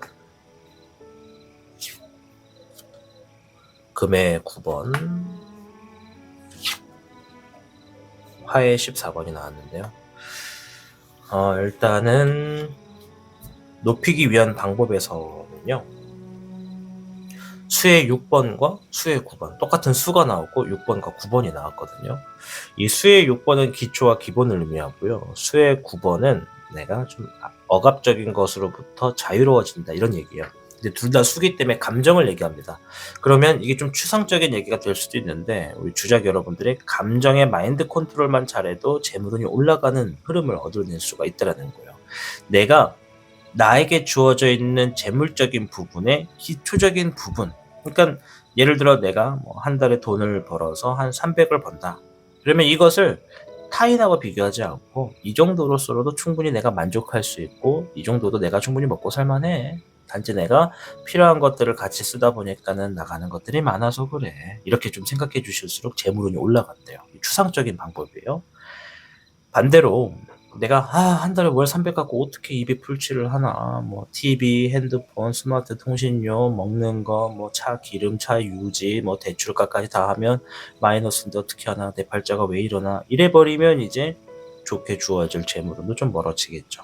금의 9번, 화의 14번이 나왔는데요. 일단은 높이기 위한 방법에서는요, 수의 6번과 수의 9번 똑같은 수가 나왔고 6번과 9번이 나왔거든요. 이 수의 6번은 기초와 기본을 의미하고요. 수의 9번은 내가 좀 억압적인 것으로부터 자유로워진다 이런 얘기예요. 근데 둘 다 수기 때문에 감정을 얘기합니다. 그러면 이게 좀 추상적인 얘기가 될 수도 있는데 우리 주작 여러분들의 감정의 마인드 컨트롤만 잘해도 재물운이 올라가는 흐름을 얻어낼 수가 있다는 거예요. 내가 나에게 주어져 있는 재물적인 부분의 기초적인 부분, 그러니까 예를 들어 내가 뭐 한 달에 돈을 벌어서 한 300을 번다. 그러면 이것을 타인하고 비교하지 않고 이 정도로서도 충분히 내가 만족할 수 있고 이 정도도 내가 충분히 먹고 살만해. 단지 내가 필요한 것들을 같이 쓰다 보니까는 나가는 것들이 많아서 그래. 이렇게 좀 생각해 주실수록 재물운이 올라간대요. 추상적인 방법이에요. 반대로 내가 한 달에 월 300 갖고 어떻게 입에 풀칠을 하나, 뭐 TV, 핸드폰, 스마트 통신료, 먹는 거, 뭐 차 기름, 차 유지, 뭐 대출값까지 다 하면 마이너스인데 어떻게 하나, 내 팔자가 왜 이러나 이래 버리면 이제 좋게 주어질 재물운도 좀 멀어지겠죠.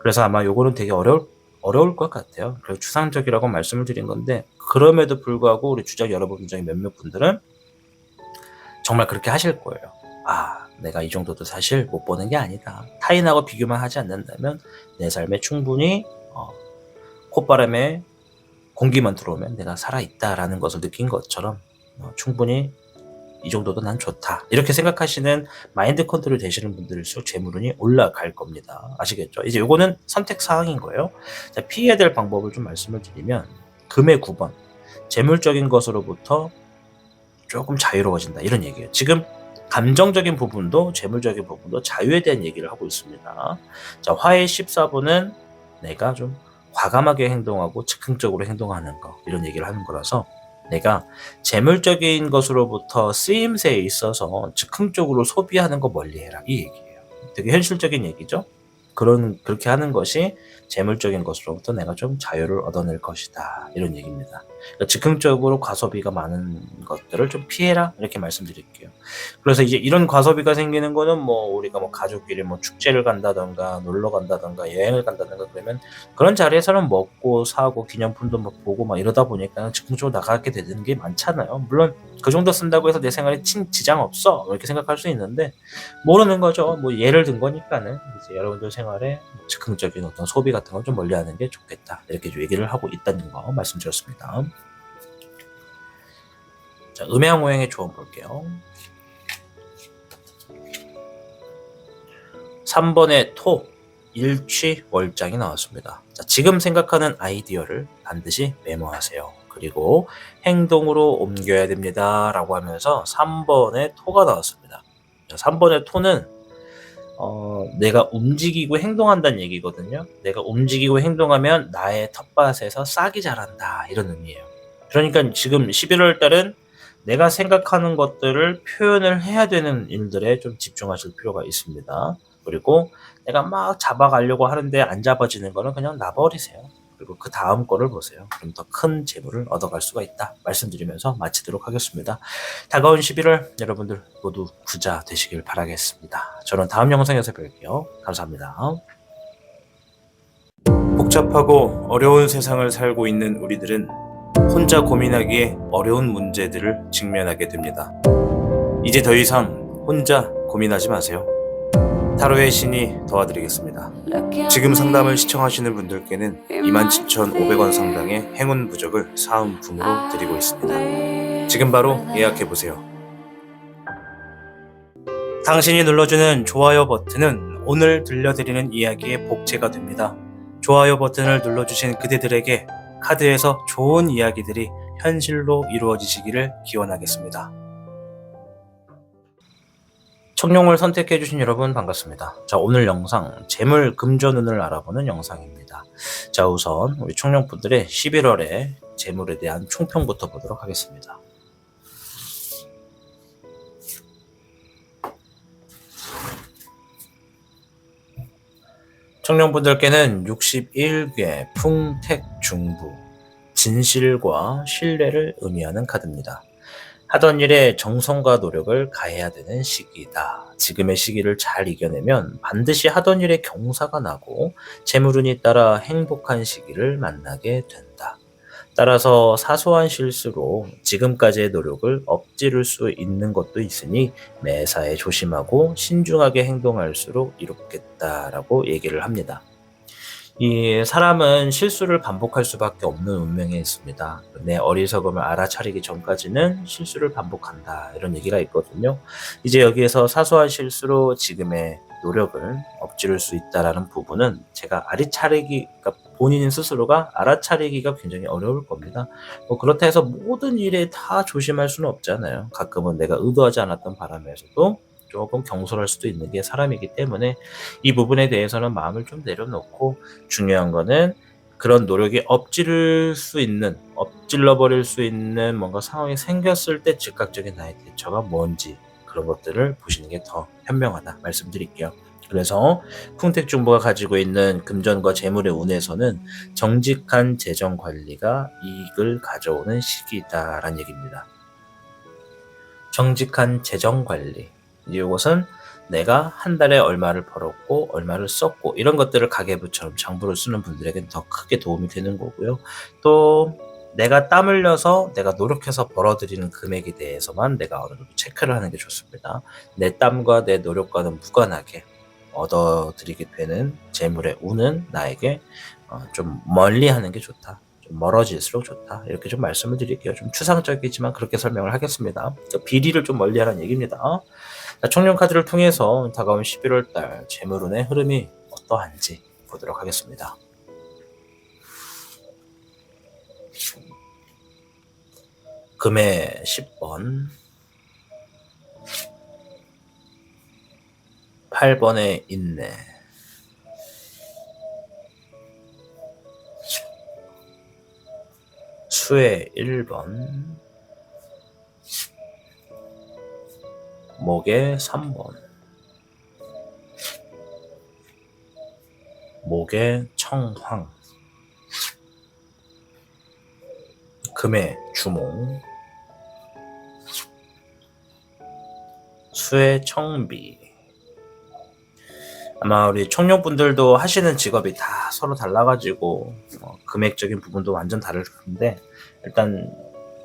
그래서 아마 요거는 되게 어려울 것 같아요. 그래서 추상적이라고 말씀을 드린 건데, 그럼에도 불구하고 우리 주작 여러분 중에 몇몇 분들은 정말 그렇게 하실 거예요. 내가 이 정도도 사실 못 버는 게 아니다. 타인하고 비교만 하지 않는다면 내 삶에 충분히 콧바람에 공기만 들어오면 내가 살아있다라는 것을 느낀 것처럼 충분히 이 정도도 난 좋다. 이렇게 생각하시는 마인드 컨트롤 되시는 분들일수록 재물운이 올라갈 겁니다. 아시겠죠? 이제 요거는 선택 사항인 거예요. 자, 피해야 될 방법을 좀 말씀을 드리면 금의 9번, 재물적인 것으로부터 조금 자유로워진다 이런 얘기예요. 지금 감정적인 부분도 재물적인 부분도 자유에 대한 얘기를 하고 있습니다. 자, 화의 14번은 내가 좀 과감하게 행동하고 즉흥적으로 행동하는 거 이런 얘기를 하는 거라서 내가 재물적인 것으로부터 쓰임새에 있어서 즉흥적으로 소비하는 거 멀리해라 이 얘기예요. 되게 현실적인 얘기죠. 그렇게 하는 것이 재물적인 것으로부터 내가 좀 자유를 얻어낼 것이다 이런 얘기입니다. 그러니까 즉흥적으로 과소비가 많은 것들을 좀 피해라 이렇게 말씀드릴게요. 그래서 이제 이런 과소비가 생기는 거는 뭐 우리가 뭐 가족끼리 뭐 축제를 간다던가 놀러 간다던가 여행을 간다던가 그러면 그런 자리에서는 먹고 사고 기념품도 막 보고 막 이러다 보니까 즉흥적으로 나가게 되는 게 많잖아요. 물론 그 정도 쓴다고 해서 내 생활에 지장 없어 이렇게 생각할 수 있는데 모르는 거죠. 뭐 예를 든 거니까는 이제 여러분들 생활에 즉흥적인 어떤 소비 같은 걸 좀 멀리하는 게 좋겠다 이렇게 얘기를 하고 있다는 거 말씀드렸습니다. 자, 음양오행의 조언 볼게요. 3번의 토, 일취월장이 나왔습니다. 자, 지금 생각하는 아이디어를 반드시 메모하세요. 그리고 행동으로 옮겨야 됩니다 라고 하면서 3번의 토가 나왔습니다. 자, 3번의 토는 내가 움직이고 행동한다는 얘기거든요. 내가 움직이고 행동하면 나의 텃밭에서 싹이 자란다 이런 의미예요. 그러니까 지금 11월 달은 내가 생각하는 것들을 표현을 해야 되는 일들에 좀 집중하실 필요가 있습니다. 그리고 내가 막 잡아가려고 하는데 안 잡아지는 거는 그냥 놔버리세요. 그리고 그 다음 거를 보세요. 그럼 더 큰 재물을 얻어갈 수가 있다. 말씀드리면서 마치도록 하겠습니다. 다가온 11월 여러분들 모두 부자 되시길 바라겠습니다. 저는 다음 영상에서 뵐게요. 감사합니다. 복잡하고 어려운 세상을 살고 있는 우리들은 혼자 고민하기에 어려운 문제들을 직면하게 됩니다. 이제 더 이상 혼자 고민하지 마세요. 타로의 신이 도와드리겠습니다. 지금 상담을 시청하시는 분들께는 27,500원 상당의 행운 부적을 사은품으로 드리고 있습니다. 지금 바로 예약해보세요. 당신이 눌러주는 좋아요 버튼은 오늘 들려드리는 이야기의 복제가 됩니다. 좋아요 버튼을 눌러주신 그대들에게 카드에서 좋은 이야기들이 현실로 이루어지시기를 기원하겠습니다. 청룡을 선택해주신 여러분 반갑습니다. 자, 오늘 영상 재물 금전운을 알아보는 영상입니다. 자, 우선 우리 청룡분들의 11월의 재물에 대한 총평부터 보도록 하겠습니다. 청룡분들께는 61개 풍택중부, 진실과 신뢰를 의미하는 카드입니다. 하던 일에 정성과 노력을 가해야 되는 시기이다. 지금의 시기를 잘 이겨내면 반드시 하던 일에 경사가 나고 재물운이 따라 행복한 시기를 만나게 된다. 따라서 사소한 실수로 지금까지의 노력을 엎지를 수 있는 것도 있으니 매사에 조심하고 신중하게 행동할수록 이롭겠다라고 얘기를 합니다. 이 사람은 실수를 반복할 수밖에 없는 운명에 있습니다. 내 어리석음을 알아차리기 전까지는 실수를 반복한다 이런 얘기가 있거든요. 이제 여기에서 사소한 실수로 지금의 노력을 엎지를 수 있다라는 부분은 제가 그러니까 본인 스스로가 알아차리기가 굉장히 어려울 겁니다. 그렇다 해서 모든 일에 다 조심할 수는 없잖아요. 가끔은 내가 의도하지 않았던 바람에서도 조금 경솔할 수도 있는 게 사람이기 때문에 이 부분에 대해서는 마음을 좀 내려놓고, 중요한 거는 그런 노력이 엎질러버릴 수 있는 뭔가 상황이 생겼을 때 즉각적인 나의 대처가 뭔지 그런 것들을 보시는 게 더 현명하다 말씀드릴게요. 그래서 풍택중부가 가지고 있는 금전과 재물의 운에서는 정직한 재정 관리가 이익을 가져오는 시기다라는 얘기입니다. 정직한 재정 관리. 이것은 내가 한 달에 얼마를 벌었고 얼마를 썼고 이런 것들을 가계부처럼 장부를 쓰는 분들에게는 더 크게 도움이 되는 거고요. 또 내가 땀 흘려서 내가 노력해서 벌어들이는 금액에 대해서만 내가 어느 정도 체크를 하는 게 좋습니다. 내 땀과 내 노력과는 무관하게 얻어들이게 되는 재물의 운은 나에게 좀 멀리 하는 게 좋다. 좀 멀어질수록 좋다. 이렇게 좀 말씀을 드릴게요. 좀 추상적이지만 그렇게 설명을 하겠습니다. 그러니까 비리를 좀 멀리하라는 얘기입니다. 자, 청룡 카드를 통해서 다가온 11월달 재물운의 흐름이 어떠한지 보도록 하겠습니다. 금의 10번, 8번의 인내, 수의 1번, 목의 3번, 목의 청황, 금의 주몽, 수의 청비. 아마 우리 청룡분들도 하시는 직업이 다 서로 달라가지고 금액적인 부분도 완전 다를 텐데, 일단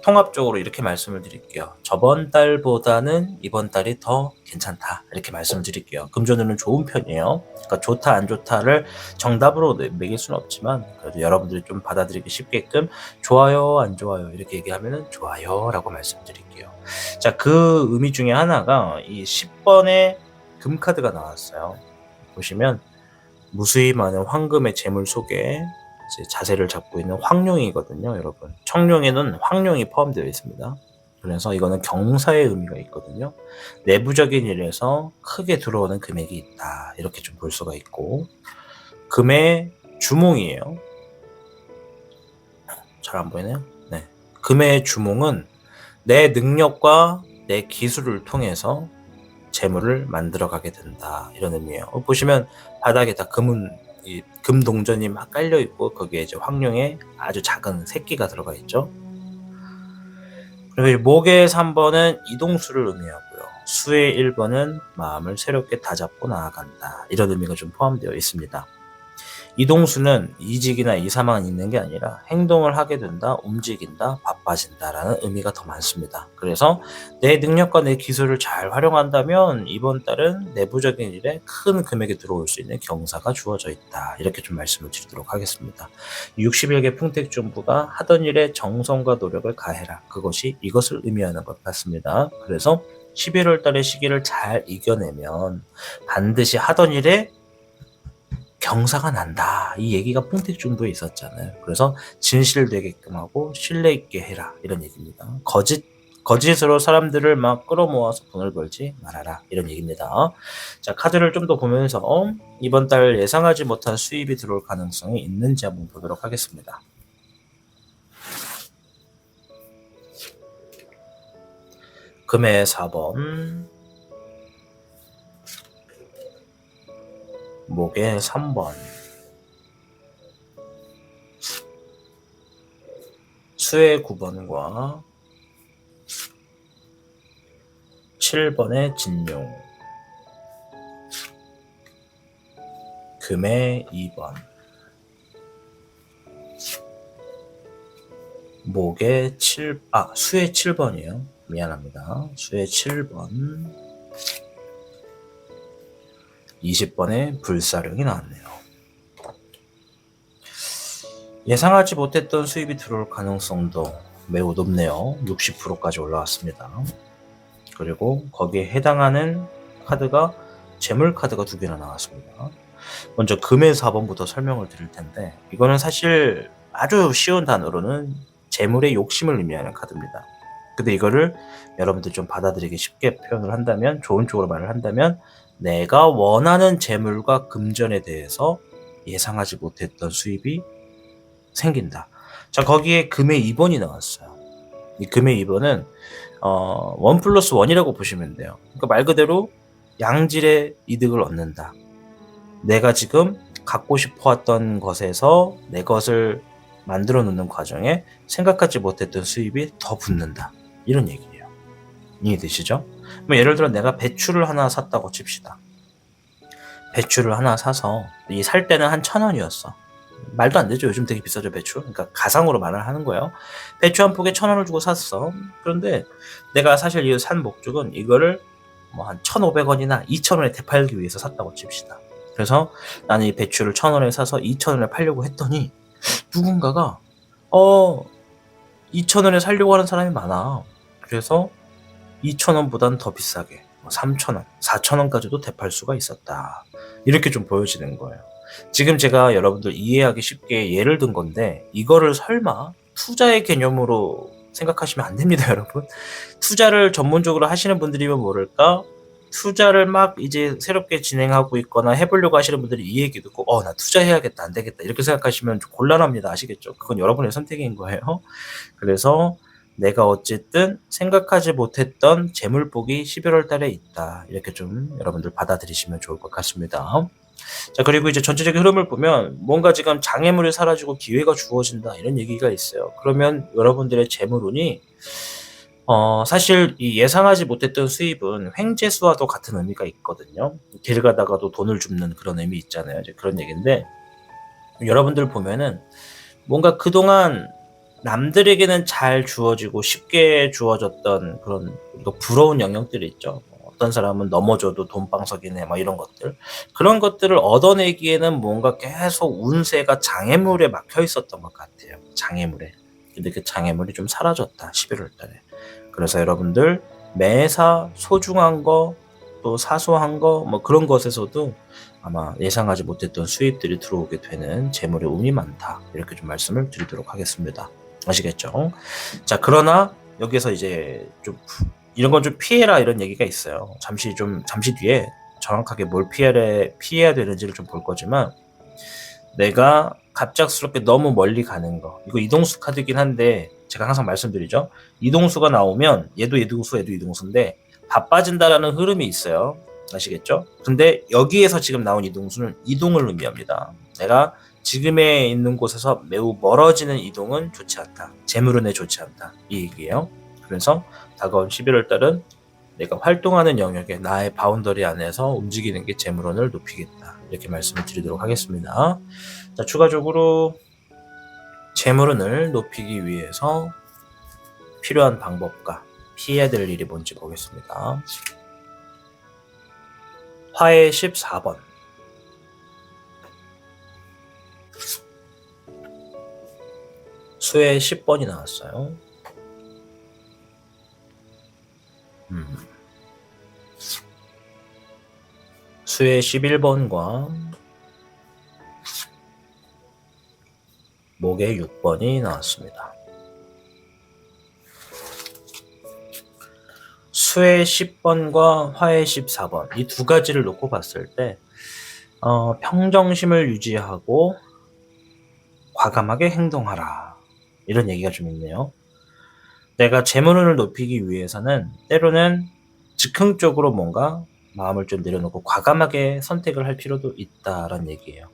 통합적으로 이렇게 말씀을 드릴게요. 저번 달보다는 이번 달이 더 괜찮다 이렇게 말씀을 드릴게요. 금전운은 좋은 편이에요. 그러니까 좋다 안 좋다를 정답으로 매길 수는 없지만 그래도 여러분들이 좀 받아들이기 쉽게끔 좋아요 안 좋아요 이렇게 얘기하면은 좋아요 라고 말씀드릴게요. 자, 그 의미 중에 하나가 이 10번의 금카드가 나왔어요. 보시면 무수히 많은 황금의 재물 속에 이제 자세를 잡고 있는 황룡이거든요, 여러분. 청룡에는 황룡이 포함되어 있습니다. 그래서 이거는 경사의 의미가 있거든요. 내부적인 일에서 크게 들어오는 금액이 있다. 이렇게 좀 볼 수가 있고, 금의 주몽이에요. 잘 안 보이네요. 네. 금의 주몽은 내 능력과 내 기술을 통해서 재물을 만들어가게 된다. 이런 의미예요. 보시면 바닥에 다 금 동전이 막 깔려 있고 거기에 이제 황룡의 아주 작은 새끼가 들어가 있죠. 그리고 목의 3번은 이동수를 의미하고요. 수의 1번은 마음을 새롭게 다잡고 나아간다. 이런 의미가 좀 포함되어 있습니다. 이동수는 이직이나 이사만 있는 게 아니라 행동을 하게 된다, 움직인다, 바빠진다라는 의미가 더 많습니다. 그래서 내 능력과 내 기술을 잘 활용한다면 이번 달은 내부적인 일에 큰 금액이 들어올 수 있는 경사가 주어져 있다. 이렇게 좀 말씀을 드리도록 하겠습니다. 61개 풍택중부가 하던 일에 정성과 노력을 가해라. 그것이 이것을 의미하는 것 같습니다. 그래서 11월 달의 시기를 잘 이겨내면 반드시 하던 일에 경사가 난다. 이 얘기가 풍택중부에 있었잖아요. 그래서 진실되게끔 하고 신뢰 있게 해라. 이런 얘기입니다. 거짓으로 사람들을 막 끌어모아서 돈을 벌지 말아라. 이런 얘기입니다. 자, 카드를 좀 더 보면서 이번 달 예상하지 못한 수입이 들어올 가능성이 있는지 한번 보도록 하겠습니다. 금의 4번, 목의 3번, 수의 9번과 7번의 진용, 금의 2번, 목의 수의 7번이에요. 미안합니다. 수의 7번, 20번의 불사령이 나왔네요. 예상하지 못했던 수입이 들어올 가능성도 매우 높네요. 60%까지 올라왔습니다. 그리고 거기에 해당하는 카드가 재물 카드가 2개나 나왔습니다. 먼저 금의 4번부터 설명을 드릴 텐데, 이거는 사실 아주 쉬운 단어로는 재물의 욕심을 의미하는 카드입니다. 근데 이거를 여러분들 좀 받아들이기 쉽게 표현을 한다면, 좋은 쪽으로 말을 한다면, 내가 원하는 재물과 금전에 대해서 예상하지 못했던 수입이 생긴다. 자, 거기에 금의 2번이 나왔어요. 이 금의 2번은 1+1이라고 보시면 돼요. 그러니까 말 그대로 양질의 이득을 얻는다. 내가 지금 갖고 싶어 왔던 것에서 내 것을 만들어 놓는 과정에 생각하지 못했던 수입이 더 붙는다. 이런 얘기예요. 이해되시죠? 뭐 예를 들어 내가 배추를 하나 샀다고 칩시다. 배추를 하나 사서 이 살 때는 한 1,000원이었어. 말도 안 되죠. 요즘 되게 비싸죠, 배추. 그러니까 가상으로 말을 하는 거예요. 배추 한 폭에 1,000원을 주고 샀어. 그런데 내가 사실 이 산 목적은 이거를 뭐 한 1,500원이나 2,000원에 되팔기 위해서 샀다고 칩시다. 그래서 나는 이 배추를 1,000원에 사서 2,000원에 팔려고 했더니 누군가가 2,000원에 살려고 하는 사람이 많아. 그래서 2,000원보다는 더 비싸게 3,000원, 4,000원까지도 되팔 수가 있었다. 이렇게 좀 보여지는 거예요. 지금 제가 여러분들 이해하기 쉽게 예를 든 건데, 이거를 설마 투자의 개념으로 생각하시면 안 됩니다, 여러분. 투자를 전문적으로 하시는 분들이면 모를까, 투자를 막 이제 새롭게 진행하고 있거나 해보려고 하시는 분들이 이 얘기 듣고 나 투자해야겠다, 안 되겠다 이렇게 생각하시면 좀 곤란합니다. 아시겠죠? 그건 여러분의 선택인 거예요. 그래서 내가 어쨌든 생각하지 못했던 재물복이 11월 달에 있다. 이렇게 좀 여러분들 받아들이시면 좋을 것 같습니다. 자, 그리고 이제 전체적인 흐름을 보면 뭔가 지금 장애물이 사라지고 기회가 주어진다 이런 얘기가 있어요. 그러면 여러분들의 재물운이 사실 이 예상하지 못했던 수입은 횡재수와도 같은 의미가 있거든요. 길 가다가도 돈을 줍는 그런 의미 있잖아요. 이제 그런 얘기인데, 여러분들 보면은 뭔가 그동안 남들에게는 잘 주어지고 쉽게 주어졌던 그런 부러운 영역들이 있죠. 어떤 사람은 넘어져도 돈방석이네 막 이런 것들, 그런 것들을 얻어내기에는 뭔가 계속 운세가 장애물에 막혀 있었던 것 같아요. 장애물에. 근데 그 장애물이 좀 사라졌다, 11월 달에. 그래서 여러분들 매사 소중한 거, 또 사소한 거, 뭐 그런 것에서도 아마 예상하지 못했던 수입들이 들어오게 되는 재물의 운이 많다. 이렇게 좀 말씀을 드리도록 하겠습니다. 아시겠죠? 자, 그러나 여기서 이제 좀 이런 건 좀 피해라 이런 얘기가 있어요. 잠시 뒤에 정확하게 뭘 피해야 되는지를 좀 볼 거지만, 내가 갑작스럽게 너무 멀리 가는 거, 이거 이동수 카드긴 한데 제가 항상 말씀드리죠. 이동수가 나오면 얘도 이동수인데 바빠진다라는 흐름이 있어요. 아시겠죠? 근데 여기에서 지금 나온 이동수는 이동을 의미합니다. 내가 지금에 있는 곳에서 매우 멀어지는 이동은 좋지 않다. 재물운에 좋지 않다. 이 얘기예요. 그래서 다가온 11월 달은 내가 활동하는 영역에 나의 바운더리 안에서 움직이는 게 재물운을 높이겠다. 이렇게 말씀을 드리도록 하겠습니다. 자, 추가적으로 재물운을 높이기 위해서 필요한 방법과 피해야 될 일이 뭔지 보겠습니다. 화의 14번. 수의 10번이 나왔어요. 수의 11번과 목의 6번이 나왔습니다. 수의 10번과 화의 14번, 이 두 가지를 놓고 봤을 때 평정심을 유지하고 과감하게 행동하라, 이런 얘기가 좀 있네요. 내가 재물운을 높이기 위해서는 때로는 즉흥적으로 뭔가 마음을 좀 내려놓고 과감하게 선택을 할 필요도 있다라는 얘기예요.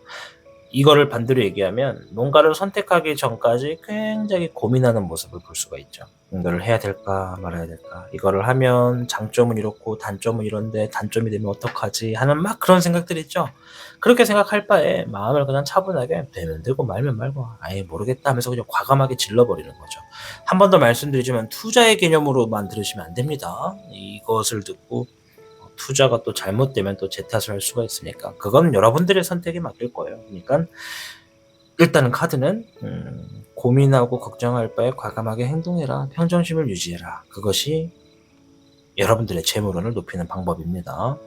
이거를 반대로 얘기하면 뭔가를 선택하기 전까지 굉장히 고민하는 모습을 볼 수가 있죠. 이거를 해야 될까 말아야 될까, 이거를 하면 장점은 이렇고 단점은 이런데 단점이 되면 어떡하지 하는 막 그런 생각들이 있죠. 그렇게 생각할 바에 마음을 그냥 차분하게 되면 되고 말면 말고 아예 모르겠다 하면서 그냥 과감하게 질러버리는 거죠. 한 번 더 말씀드리지만 투자의 개념으로만 들으시면 안 됩니다. 이것을 듣고 투자가 또 잘못되면 또 제 탓을 할 수가 있으니까 그건 여러분들의 선택에 맡길 거예요. 그러니까 일단은 카드는 고민하고 걱정할 바에 과감하게 행동해라, 평정심을 유지해라. 그것이 여러분들의 재물운을 높이는 방법입니다.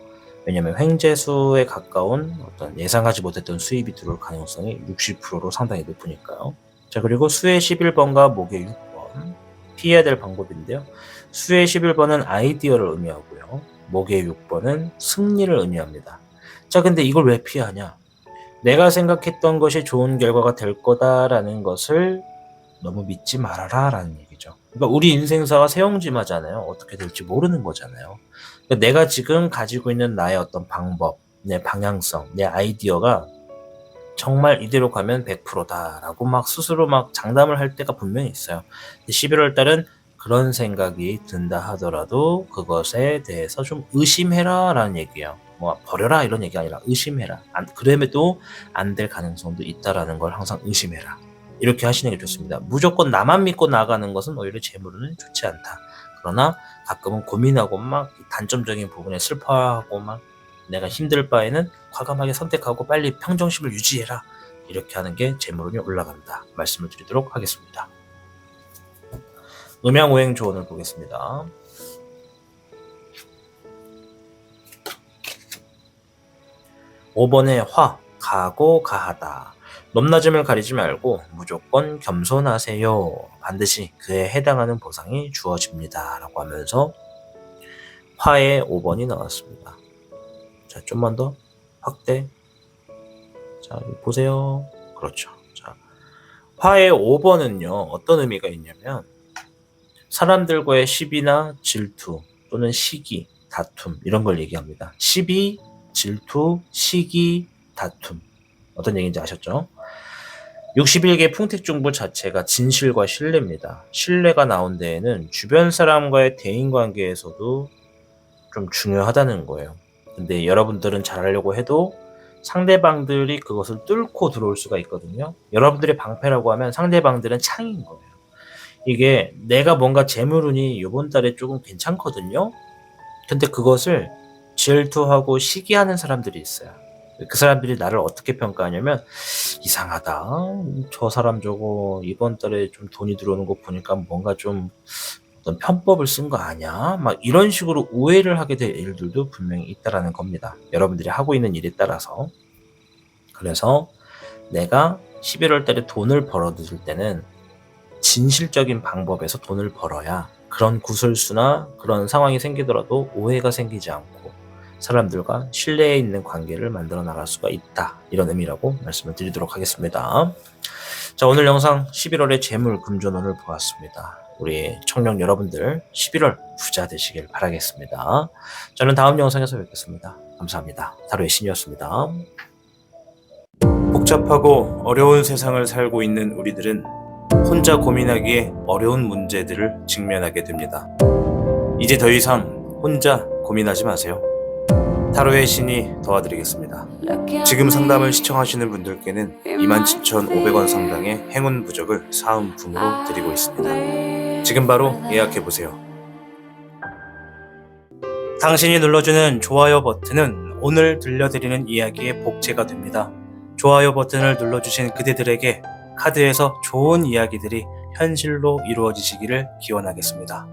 왜냐하면 횡재수에 가까운 어떤 예상하지 못했던 수입이 들어올 가능성이 60%로 상당히 높으니까요. 자, 그리고 수의 11번과 목의 6번, 피해야 될 방법인데요. 수의 11번은 아이디어를 의미하고요. 목의 6번은 승리를 의미합니다. 자, 근데 이걸 왜 피하냐? 내가 생각했던 것이 좋은 결과가 될 거다라는 것을 너무 믿지 말아라 라는 얘기죠. 그러니까 우리 인생사가 새옹지마잖아요. 어떻게 될지 모르는 거잖아요. 그러니까 내가 지금 가지고 있는 나의 어떤 방법, 내 방향성, 내 아이디어가 정말 이대로 가면 100%다라고 막 스스로 막 장담을 할 때가 분명히 있어요. 11월 달은 그런 생각이 든다 하더라도 그것에 대해서 좀 의심해라 라는 얘기예요. 뭐 버려라 이런 얘기가 아니라 의심해라. 그럼에도 안 될 가능성도 있다라는 걸 항상 의심해라. 이렇게 하시는 게 좋습니다. 무조건 나만 믿고 나가는 것은 오히려 재물은 좋지 않다. 그러나 가끔은 고민하고 막 단점적인 부분에 슬퍼하고 막 내가 힘들 바에는 과감하게 선택하고 빨리 평정심을 유지해라. 이렇게 하는 게 재물운이 올라간다. 말씀을 드리도록 하겠습니다. 음양오행 조언을 보겠습니다. (5번의) 화, 가고 가하다. 높낮음을 가리지 말고 무조건 겸손하세요. 반드시 그에 해당하는 보상이 주어집니다. 라고 하면서 화의 5번이 나왔습니다. 자, 좀만 더 확대. 자, 보세요. 그렇죠. 자, 화의 5번은요, 어떤 의미가 있냐면 사람들과의 시비나 질투 또는 시기, 다툼 이런 걸 얘기합니다. 시비, 질투, 시기, 다툼. 어떤 얘기인지 아셨죠? 61개 풍택중부 자체가 진실과 신뢰입니다. 신뢰가 나온 데에는 주변 사람과의 대인관계에서도 좀 중요하다는 거예요. 근데 여러분들은 잘하려고 해도 상대방들이 그것을 뚫고 들어올 수가 있거든요. 여러분들의 방패라고 하면 상대방들은 창인 거예요. 이게 내가 뭔가 재물운이 이번 달에 조금 괜찮거든요. 근데 그것을 질투하고 시기하는 사람들이 있어요. 그 사람들이 나를 어떻게 평가하냐면 이상하다. 저 사람 저거 이번 달에 좀 돈이 들어오는 거 보니까 뭔가 좀 어떤 편법을 쓴 거 아니야? 막 이런 식으로 오해를 하게 될 일들도 분명히 있다라는 겁니다. 여러분들이 하고 있는 일에 따라서. 그래서 내가 11월 달에 돈을 벌어들일 때는 진실적인 방법에서 돈을 벌어야 그런 구설수나 그런 상황이 생기더라도 오해가 생기지 않고 사람들과 신뢰에 있는 관계를 만들어 나갈 수가 있다. 이런 의미라고 말씀을 드리도록 하겠습니다. 자, 오늘 영상 11월의 재물 금전운을 보았습니다. 우리 청년 여러분들 11월 부자 되시길 바라겠습니다. 저는 다음 영상에서 뵙겠습니다. 감사합니다. 타로의 신이었습니다. 복잡하고 어려운 세상을 살고 있는 우리들은 혼자 고민하기에 어려운 문제들을 직면하게 됩니다. 이제 더 이상 혼자 고민하지 마세요. 타로의 신이 도와드리겠습니다. 지금 상담을 시청하시는 분들께는 27,500원 상당의 행운 부적을 사은품으로 드리고 있습니다. 지금 바로 예약해보세요. 당신이 눌러주는 좋아요 버튼은 오늘 들려드리는 이야기의 복제가 됩니다. 좋아요 버튼을 눌러주신 그대들에게 카드에서 좋은 이야기들이 현실로 이루어지시기를 기원하겠습니다.